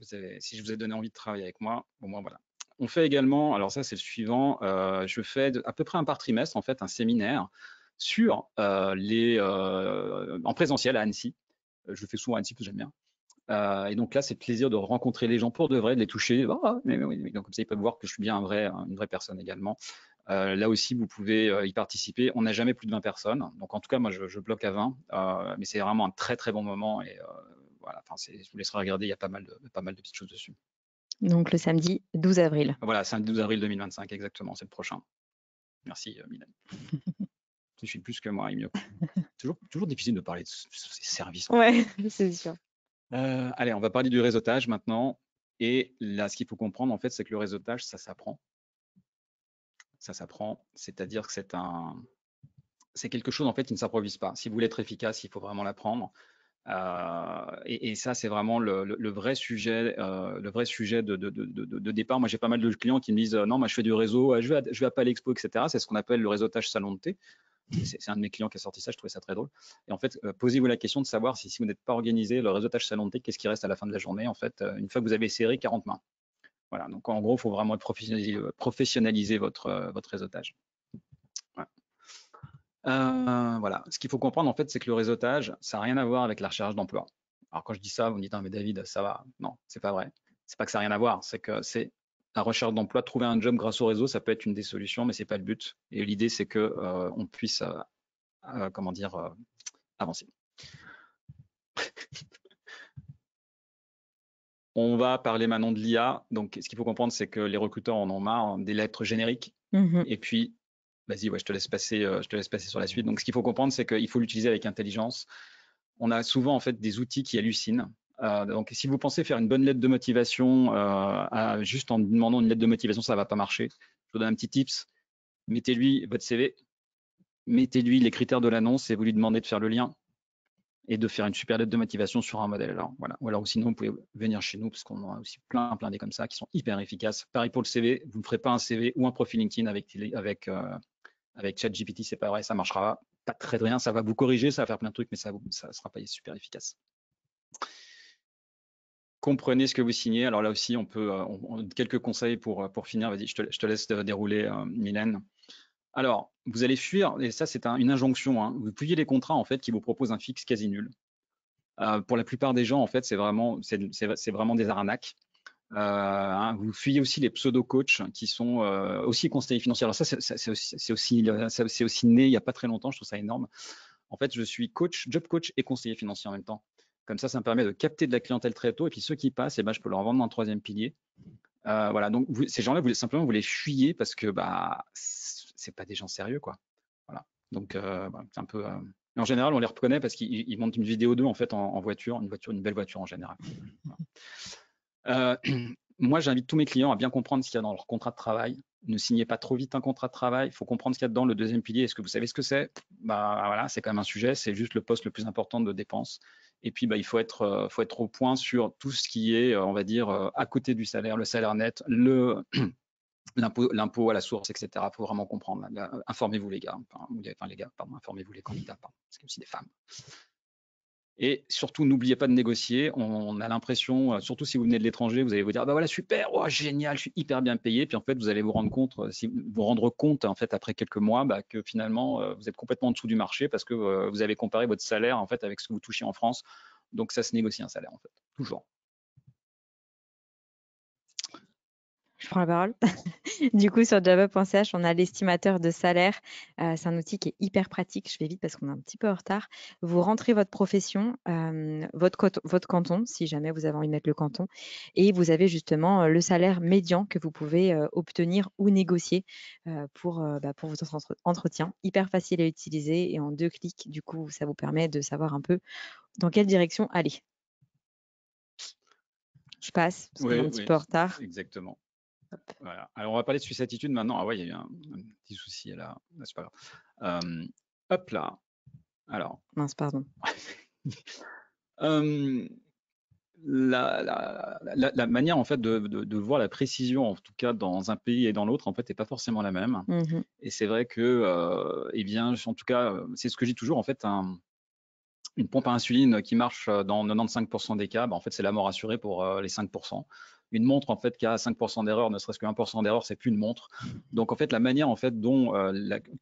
B: je vous ai donné envie de travailler avec moi, au moins voilà. On fait également, alors ça c'est le suivant, je fais à peu près un par trimestre en fait un séminaire sur en présentiel à Annecy. Je le fais souvent à Annecy parce que j'aime bien. Et donc là, c'est le plaisir de rencontrer les gens pour de vrai, de les toucher. Ah, mais oui, donc comme ça, ils peuvent voir que je suis bien une vraie personne également. Là aussi, vous pouvez y participer. On n'a jamais plus de 20 personnes. Donc en tout cas, moi, je bloque à 20. Mais c'est vraiment un très très bon moment. Et voilà, enfin, je vous laisserai regarder, il y a pas mal de petites choses dessus.
A: Donc le samedi 12 avril.
B: Voilà, c'est le 12 avril 2025, exactement, c'est le prochain. Merci, Mylène. Tu suis plus que moi, Emilio. Toujours difficile de parler de ces services.
A: Ouais, c'est sûr.
B: Allez, on va parler du réseautage maintenant. Et là, ce qu'il faut comprendre, en fait, c'est que le réseautage, ça s'apprend. Ça s'apprend, c'est-à-dire que c'est quelque chose, en fait, qui ne s'improvise pas. Si vous voulez être efficace, il faut vraiment l'apprendre. Et ça, c'est vraiment le vrai sujet, de départ. Moi, j'ai pas mal de clients qui me disent non, moi, je fais du réseau, je vais à Palexpo, etc. C'est ce qu'on appelle le réseautage salon de thé. C'est un de mes clients qui a sorti ça, je trouvais ça très drôle. Et en fait, posez-vous la question de savoir si vous n'êtes pas organisé, le réseautage salon de thé, qu'est-ce qui reste à la fin de la journée, en fait, une fois que vous avez serré 40 mains. Voilà, donc en gros, il faut vraiment professionnaliser votre réseautage. Ouais. Voilà, ce qu'il faut comprendre, en fait, c'est que le réseautage, ça n'a rien à voir avec la recherche d'emploi. Alors quand je dis ça, vous me dites, ah, mais David, ça va. Non, c'est pas vrai. C'est pas que ça n'a rien à voir, c'est que c'est la recherche d'emploi, trouver un job grâce au réseau, ça peut être une des solutions, mais c'est pas le but. Et l'idée, c'est que on puisse, comment dire, avancer. On va parler maintenant de l'IA. Donc, ce qu'il faut comprendre, c'est que les recruteurs en ont marre des lettres génériques.
A: Mmh.
B: Et puis, vas-y, ouais, je te laisse passer sur la suite. Donc, ce qu'il faut comprendre, c'est qu'il faut l'utiliser avec intelligence. On a souvent en fait des outils qui hallucinent. Donc, si vous pensez faire une bonne lettre de motivation juste en demandant une lettre de motivation, ça va pas marcher. Je vous donne un petit tips. mettez-lui votre CV, mettez-lui les critères de l'annonce et vous lui demandez de faire le lien et de faire une super lettre de motivation sur un modèle. Alors, voilà. Ou alors sinon, vous pouvez venir chez nous parce qu'on en a aussi plein des comme ça qui sont hyper efficaces. Pareil pour le CV, vous ne ferez pas un CV ou un profil LinkedIn avec ChatGPT, c'est pas vrai, ça marchera pas très bien, ça va vous corriger, ça va faire plein de trucs, mais ça sera pas super efficace. Comprenez ce que vous signez. Alors là aussi, on peut quelques conseils pour finir. Vas-y, je te laisse dérouler, Mylène. Alors, vous allez fuir, et ça c'est une injonction, hein. Vous fuyez les contrats en fait qui vous proposent un fixe quasi nul. Pour la plupart des gens, en fait, c'est vraiment des arnaques. Hein, vous fuyez aussi les pseudo-coachs qui sont aussi conseillers financiers. Alors ça, c'est aussi né il n'y a pas très longtemps, je trouve ça énorme. En fait, je suis coach, job coach et conseiller financier en même temps. Comme ça me permet de capter de la clientèle très tôt, et puis ceux qui passent, je peux leur vendre un troisième pilier. Voilà, donc ces gens-là, vous les fuyez parce que c'est pas des gens sérieux, quoi. Voilà. Donc c'est un peu. En général, on les reconnaît parce qu'ils montent une vidéo d'eux en fait en voiture, une belle voiture en général. Voilà. Moi, j'invite tous mes clients à bien comprendre ce qu'il y a dans leur contrat de travail. Ne signez pas trop vite un contrat de travail. Il faut comprendre ce qu'il y a dedans. Le deuxième pilier, est-ce que vous savez ce que c'est? Voilà, c'est quand même un sujet. C'est juste le poste le plus important de dépenses. Et puis, il faut être au point sur tout ce qui est, on va dire, à côté du salaire, le salaire net, l'impôt à la source, etc. Il faut vraiment comprendre. Informez-vous les gars. Enfin, les gars, pardon, informez-vous les candidats, pardon, parce qu'il y a aussi des femmes. Et surtout, n'oubliez pas de négocier. On a l'impression, surtout si vous venez de l'étranger, vous allez vous dire, voilà, super, oh, génial, je suis hyper bien payé. Puis en fait, vous allez vous rendre compte, en fait, après quelques mois, que finalement, vous êtes complètement en dessous du marché parce que vous avez comparé votre salaire en fait avec ce que vous touchez en France. Donc ça se négocie un salaire en fait, toujours.
A: Je prends la parole. Du coup, sur java.ch, on a l'estimateur de salaire. C'est un outil qui est hyper pratique. Je vais vite parce qu'on est un petit peu en retard. Vous rentrez votre profession, votre canton, si jamais vous avez envie de mettre le canton, et vous avez justement le salaire médian que vous pouvez obtenir ou négocier pour votre entretien. Hyper facile à utiliser et en 2 clics, du coup, ça vous permet de savoir un peu dans quelle direction aller. Je passe parce qu'on est un petit peu en retard.
B: Exactement. Voilà. Alors, on va parler de Swiss Attitude maintenant. Ah ouais, il y a eu un petit souci là. C'est pas grave. Hop là. Alors.
A: Mince, pardon.
B: La manière en fait de voir la précision, en tout cas dans un pays et dans l'autre, en fait, n'est pas forcément la même. Et c'est vrai que, eh bien, en tout cas, c'est ce que je dis toujours, en fait, une pompe à insuline qui marche dans 95% des cas, en fait, c'est la mort assurée pour les 5%. Une montre en fait qui a 5% d'erreur, ne serait-ce que 1% d'erreur, c'est plus une montre. Donc en fait, la manière en fait dont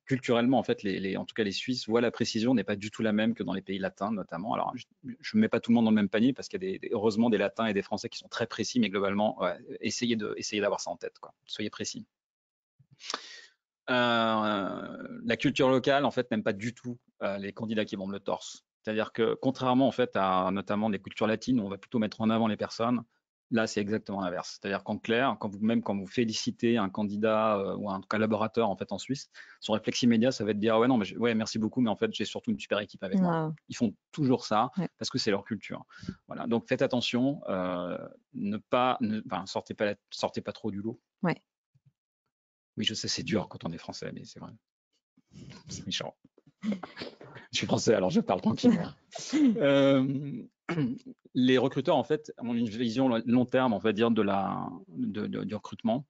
B: culturellement en fait en tout cas les Suisses voient la précision n'est pas du tout la même que dans les pays latins notamment. Alors je ne mets pas tout le monde dans le même panier parce qu'il y a heureusement des Latins et des Français qui sont très précis, mais globalement, essayez d'avoir ça en tête, quoi. Soyez précis. La culture locale en fait n'aime pas du tout les candidats qui vendent le torse. C'est-à-dire que contrairement en fait à notamment des cultures latines où on va plutôt mettre en avant les personnes, là c'est exactement l'inverse. C'est-à-dire qu'en clair, quand vous félicitez un candidat ou un collaborateur en fait en Suisse, son réflexe immédiat ça va être de dire ouais non mais ouais merci beaucoup mais en fait j'ai surtout une super équipe avec moi. Ils font toujours ça parce que c'est leur culture. Voilà, donc faites attention, sortez pas trop du lot.
A: Ouais.
B: Oui, je sais, c'est dur quand on est français, mais c'est vrai. C'est méchant. Je suis français, alors je parle tranquillement. Les recruteurs, en fait, ont une vision long terme, on va dire, du recrutement.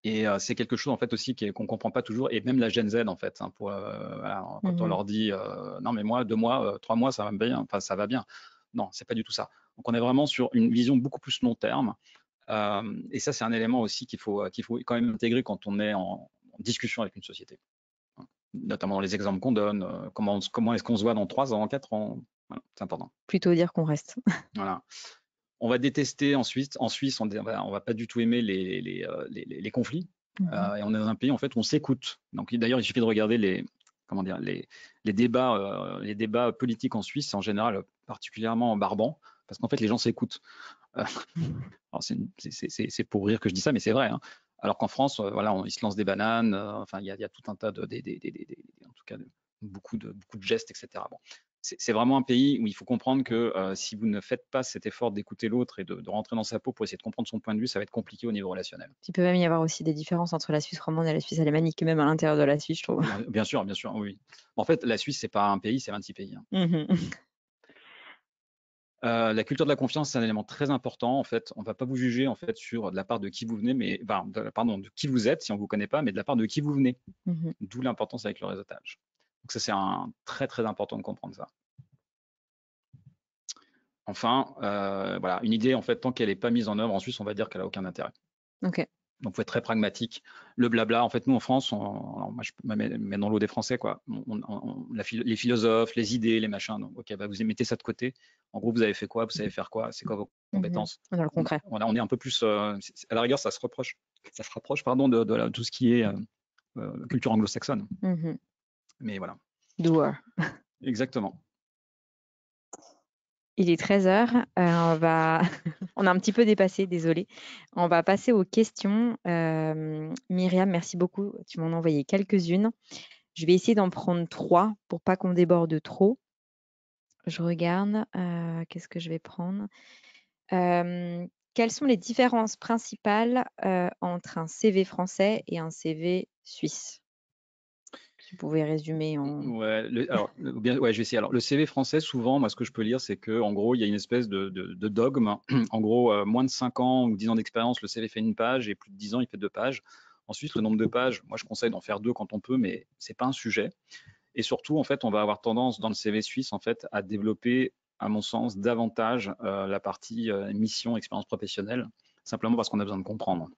B: Et c'est quelque chose, en fait, aussi qu'on ne comprend pas toujours. Et même la Gen Z, en fait, hein, quand on leur dit non, mais moi, 2 mois, 3 mois, ça va bien. Enfin, ça va bien. Non, c'est pas du tout ça. Donc, on est vraiment sur une vision beaucoup plus long terme. Et ça, c'est un élément aussi qu'il faut quand même intégrer quand on est en discussion avec une société. Notamment dans les exemples qu'on donne, comment est-ce qu'on se voit dans 3 ans, 4 ans, voilà, c'est important.
A: Plutôt dire qu'on reste.
B: Voilà. On va détester en Suisse, on va pas du tout aimer les conflits. Et on est dans un pays en fait où on s'écoute. Donc d'ailleurs, il suffit de regarder les débats politiques en Suisse, en général particulièrement barbants, parce qu'en fait les gens s'écoutent. Alors c'est pour rire que je dis ça, mais c'est vrai. Hein. Alors qu'en France, voilà, ils se lancent des bananes. Enfin, il y a tout un tas en tout cas, beaucoup de gestes, etc. Bon. c'est vraiment un pays où il faut comprendre que si vous ne faites pas cet effort d'écouter l'autre et de rentrer dans sa peau pour essayer de comprendre son point de vue, ça va être compliqué au niveau relationnel.
A: Il peut même y avoir aussi des différences entre la Suisse romande et la Suisse alémanique, même à l'intérieur de la Suisse, je trouve.
B: Bien sûr, oui. En fait, la Suisse, c'est pas un pays, c'est 26 pays, hein.
A: Mhm.
B: La culture de la confiance, c'est un élément très important. En fait, on va pas vous juger en fait sur de la part de qui vous venez, mais pardon, de qui vous êtes si on vous connaît pas, mais de la part de qui vous venez.
A: Mhm.
B: D'où l'importance avec le réseautage. Donc ça, c'est un très important de comprendre ça. Enfin, voilà, une idée en fait, tant qu'elle n'est pas mise en œuvre en Suisse, on va dire qu'elle a aucun intérêt.
A: Ok.
B: Donc, faut être très pragmatique. Le blabla, en fait, nous en France, alors, moi je me mets dans l'eau des Français, quoi. Les philosophes, les idées, les machins. Donc, ok, bah, vous mettez ça de côté. En gros, vous avez fait quoi? Vous savez faire quoi? C'est quoi vos
A: Mhm.
B: compétences?
A: Dans le concret.
B: On est un peu plus, à la rigueur, ça se rapproche, pardon, de tout ce qui est culture anglo-saxonne.
A: Mhm.
B: Mais voilà,
A: Doer.
B: exactement.
A: Il est 13 h. On a un petit peu dépassé, désolé. On va passer aux questions. Myriam, merci beaucoup. Tu m'en as envoyé quelques-unes. Je vais essayer d'en prendre 3 pour pas qu'on déborde trop. Je regarde. Qu'est-ce que je vais prendre? Quelles sont les différences principales entre un CV français et un CV suisse? Si vous pouvez résumer en...
B: Ouais, ouais, je vais essayer. Alors, le CV français, souvent, moi, ce que je peux lire, c'est que, en gros, il y a une espèce de dogme. En gros, moins de 5 ans ou 10 ans d'expérience, le CV fait une page, et plus de 10 ans, il fait 2 pages. Ensuite, le nombre de pages, moi, je conseille d'en faire 2 quand on peut, mais c'est pas un sujet. Et surtout, en fait, on va avoir tendance dans le CV suisse, en fait, à développer, à mon sens, davantage la partie mission, expérience professionnelle, simplement parce qu'on a besoin de comprendre.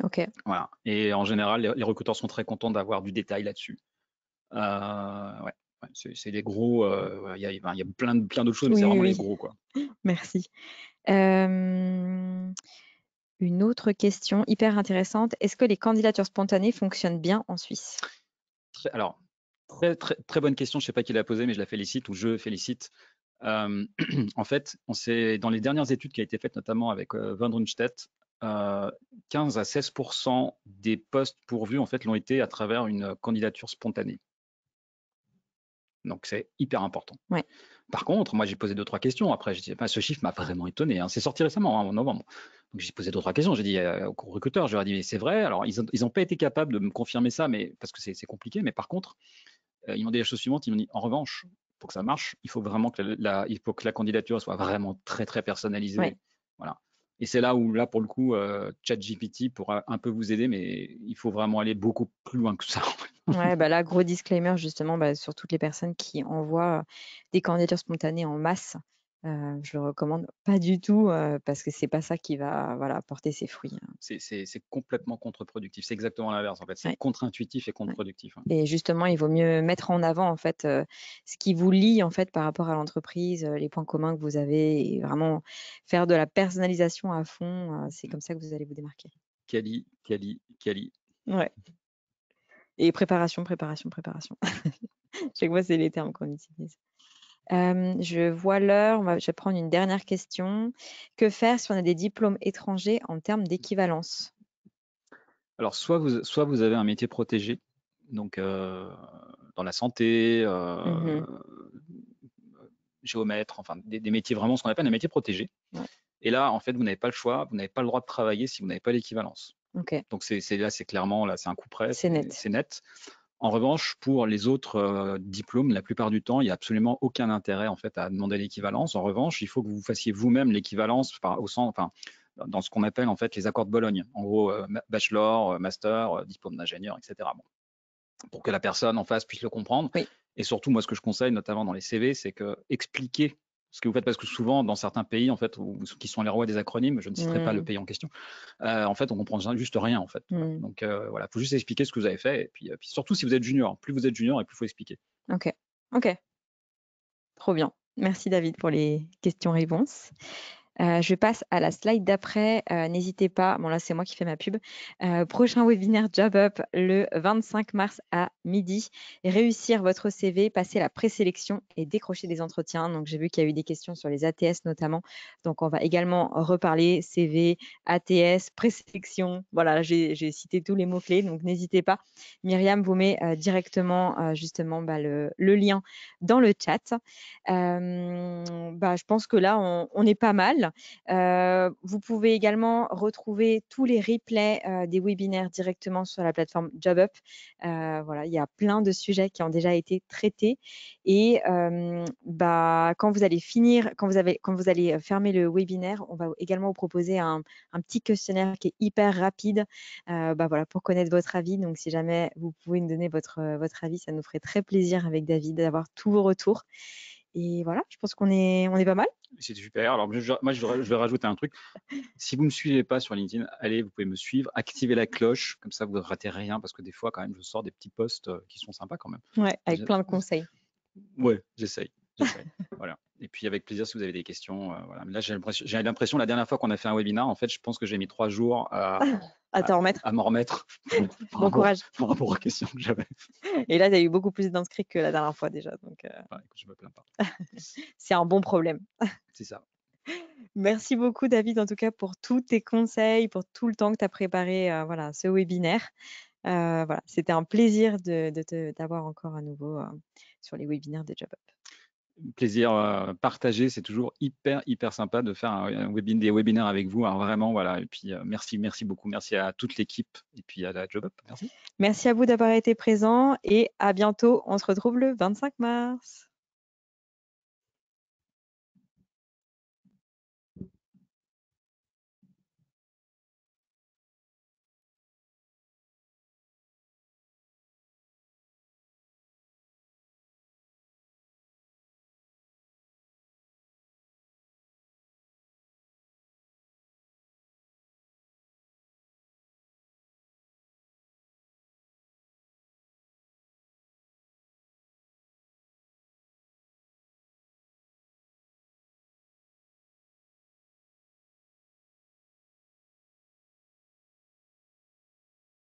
A: Ok.
B: Voilà. Et en général, les recruteurs sont très contents d'avoir du détail là-dessus. Ouais, c'est les gros. Il y a plein d'autres choses, mais c'est
A: Oui,
B: vraiment les
A: oui,
B: gros, quoi.
A: oui. Merci. Une autre question hyper intéressante. Est-ce que les candidatures spontanées fonctionnent bien en Suisse?
B: Alors, très bonne question. Je sais pas qui l'a posée, mais je la félicite ou je félicite. En fait, dans les dernières études qui ont été faites, notamment avec Van Runstedt, 15 à 16% des postes pourvus en fait l'ont été à travers une candidature spontanée. Donc c'est hyper important.
A: Ouais.
B: Par contre, moi j'ai posé 2-3 questions. Après, je dis, ce chiffre m'a vraiment étonné, hein. C'est sorti récemment, hein, en novembre. Donc j'ai posé 2-3 questions. J'ai dit aux recruteurs, je leur ai dit, mais c'est vrai. Alors ils ont pas été capables de me confirmer ça, mais parce que c'est compliqué. Mais par contre, ils m'ont dit la chose suivante. Ils m'ont dit, en revanche, pour que ça marche, il faut vraiment que il faut que la candidature soit vraiment très personnalisée.
A: Ouais.
B: Voilà. Et c'est là où, pour le coup, ChatGPT pourra un peu vous aider, mais il faut vraiment aller beaucoup plus loin que ça.
A: Ouais, bah là, gros disclaimer justement sur toutes les personnes qui envoient des candidatures spontanées en masse. Je le recommande pas du tout parce que c'est pas ça qui va porter ses fruits, hein.
B: C'est complètement contre-productif. C'est exactement l'inverse, en fait. C'est
A: Ouais,
B: contre-intuitif et
A: ouais.
B: contre-productif, hein.
A: Et justement, il vaut mieux mettre en avant en fait ce qui vous lie en fait par rapport à l'entreprise, les points communs que vous avez, et vraiment faire de la personnalisation à fond. C'est comme ça que vous allez vous démarquer.
B: Quali.
A: Ouais. Et préparation. Chaque fois, c'est les termes qu'on utilise. Je vois l'heure. Je vais prendre une dernière question. Que faire si on a des diplômes étrangers en termes d'équivalence?
B: Alors, soit vous avez un métier protégé, donc dans la santé,
A: Mhm.
B: géomètre, enfin des métiers vraiment, ce qu'on appelle un métier protégé.
A: Ouais.
B: Et là, en fait, vous n'avez pas le choix, vous n'avez pas le droit de travailler si vous n'avez pas l'équivalence.
A: Ok,
B: Donc c'est clairement, là, c'est un coup près,
A: c'est net.
B: c'est net. En revanche, pour les autres diplômes, la plupart du temps, il n'y a absolument aucun intérêt en fait à demander l'équivalence. En revanche, il faut que vous fassiez vous-même l'équivalence dans ce qu'on appelle en fait les accords de Bologne. En gros, bachelor, master, diplôme d'ingénieur, etc. Bon, pour que la personne en face puisse le comprendre.
A: Oui.
B: Et surtout, moi, ce que je conseille, notamment dans les CV, c'est que expliquer ce que vous faites, parce que souvent, dans certains pays, en fait, qui sont les rois des acronymes, je ne citerai pas le pays en question, en fait, on comprend juste rien, en fait. Donc, voilà, il faut juste expliquer ce que vous avez fait. Et puis surtout, si vous êtes junior, plus vous êtes junior, et plus il faut expliquer.
A: Ok. Trop bien. Merci David pour les questions-réponses. Je passe à la slide d'après. N'hésitez pas, bon là c'est moi qui fais ma pub. Prochain webinaire Job Up le 25 mars à midi. Réussir votre CV, passer la présélection et décrocher des entretiens. Donc j'ai vu qu'il y a eu des questions sur les ATS notamment. Donc on va également reparler CV, ATS, présélection. Voilà, j'ai cité tous les mots-clés, donc n'hésitez pas. Myriam vous met directement justement le lien dans le chat. Je pense que là, on est pas mal. Vous pouvez également retrouver tous les replays des webinaires directement sur la plateforme JobUp. Voilà, il y a plein de sujets qui ont déjà été traités. Et quand vous allez finir, quand vous allez fermer le webinaire, on va également vous proposer un petit questionnaire qui est hyper rapide voilà, pour connaître votre avis. Donc, si jamais vous pouvez nous donner votre avis, ça nous ferait très plaisir avec David d'avoir tous vos retours. Et voilà, je pense qu'on est pas mal.
B: C'est super. Alors, moi, je vais rajouter un truc. Si vous ne me suivez pas sur LinkedIn, allez, vous pouvez me suivre, activez la cloche, comme ça vous ne ratez rien, parce que des fois, quand même, je sors des petits posts qui sont sympas quand même.
A: Ouais, avec plein de conseils.
B: Ouais, j'essaye. Voilà. Et puis avec plaisir si vous avez des questions. Voilà. Mais là, j'ai l'impression, la dernière fois qu'on a fait un webinar, en fait, je pense que j'ai mis 3 jours à
A: t'en remettre.
B: m'en remettre.
A: Bon courage.
B: Par rapport aux questions que j'avais.
A: Et là, tu as eu beaucoup plus d'inscrits que la dernière fois déjà. Donc,
B: Écoute, je me plains pas.
A: c'est un bon problème.
B: C'est ça.
A: Merci beaucoup, David, en tout cas, pour tous tes conseils, pour tout le temps que tu as préparé voilà, ce webinaire. Voilà, c'était un plaisir d'avoir encore à nouveau sur les webinaires de JobUp.
B: Plaisir partagé, c'est toujours hyper sympa de faire des webinaires avec vous. Alors vraiment, voilà. Et puis merci beaucoup. Merci à toute l'équipe et puis à la JobUp. Merci.
A: Merci à vous d'avoir été présents et à bientôt. On se retrouve le 25 mars.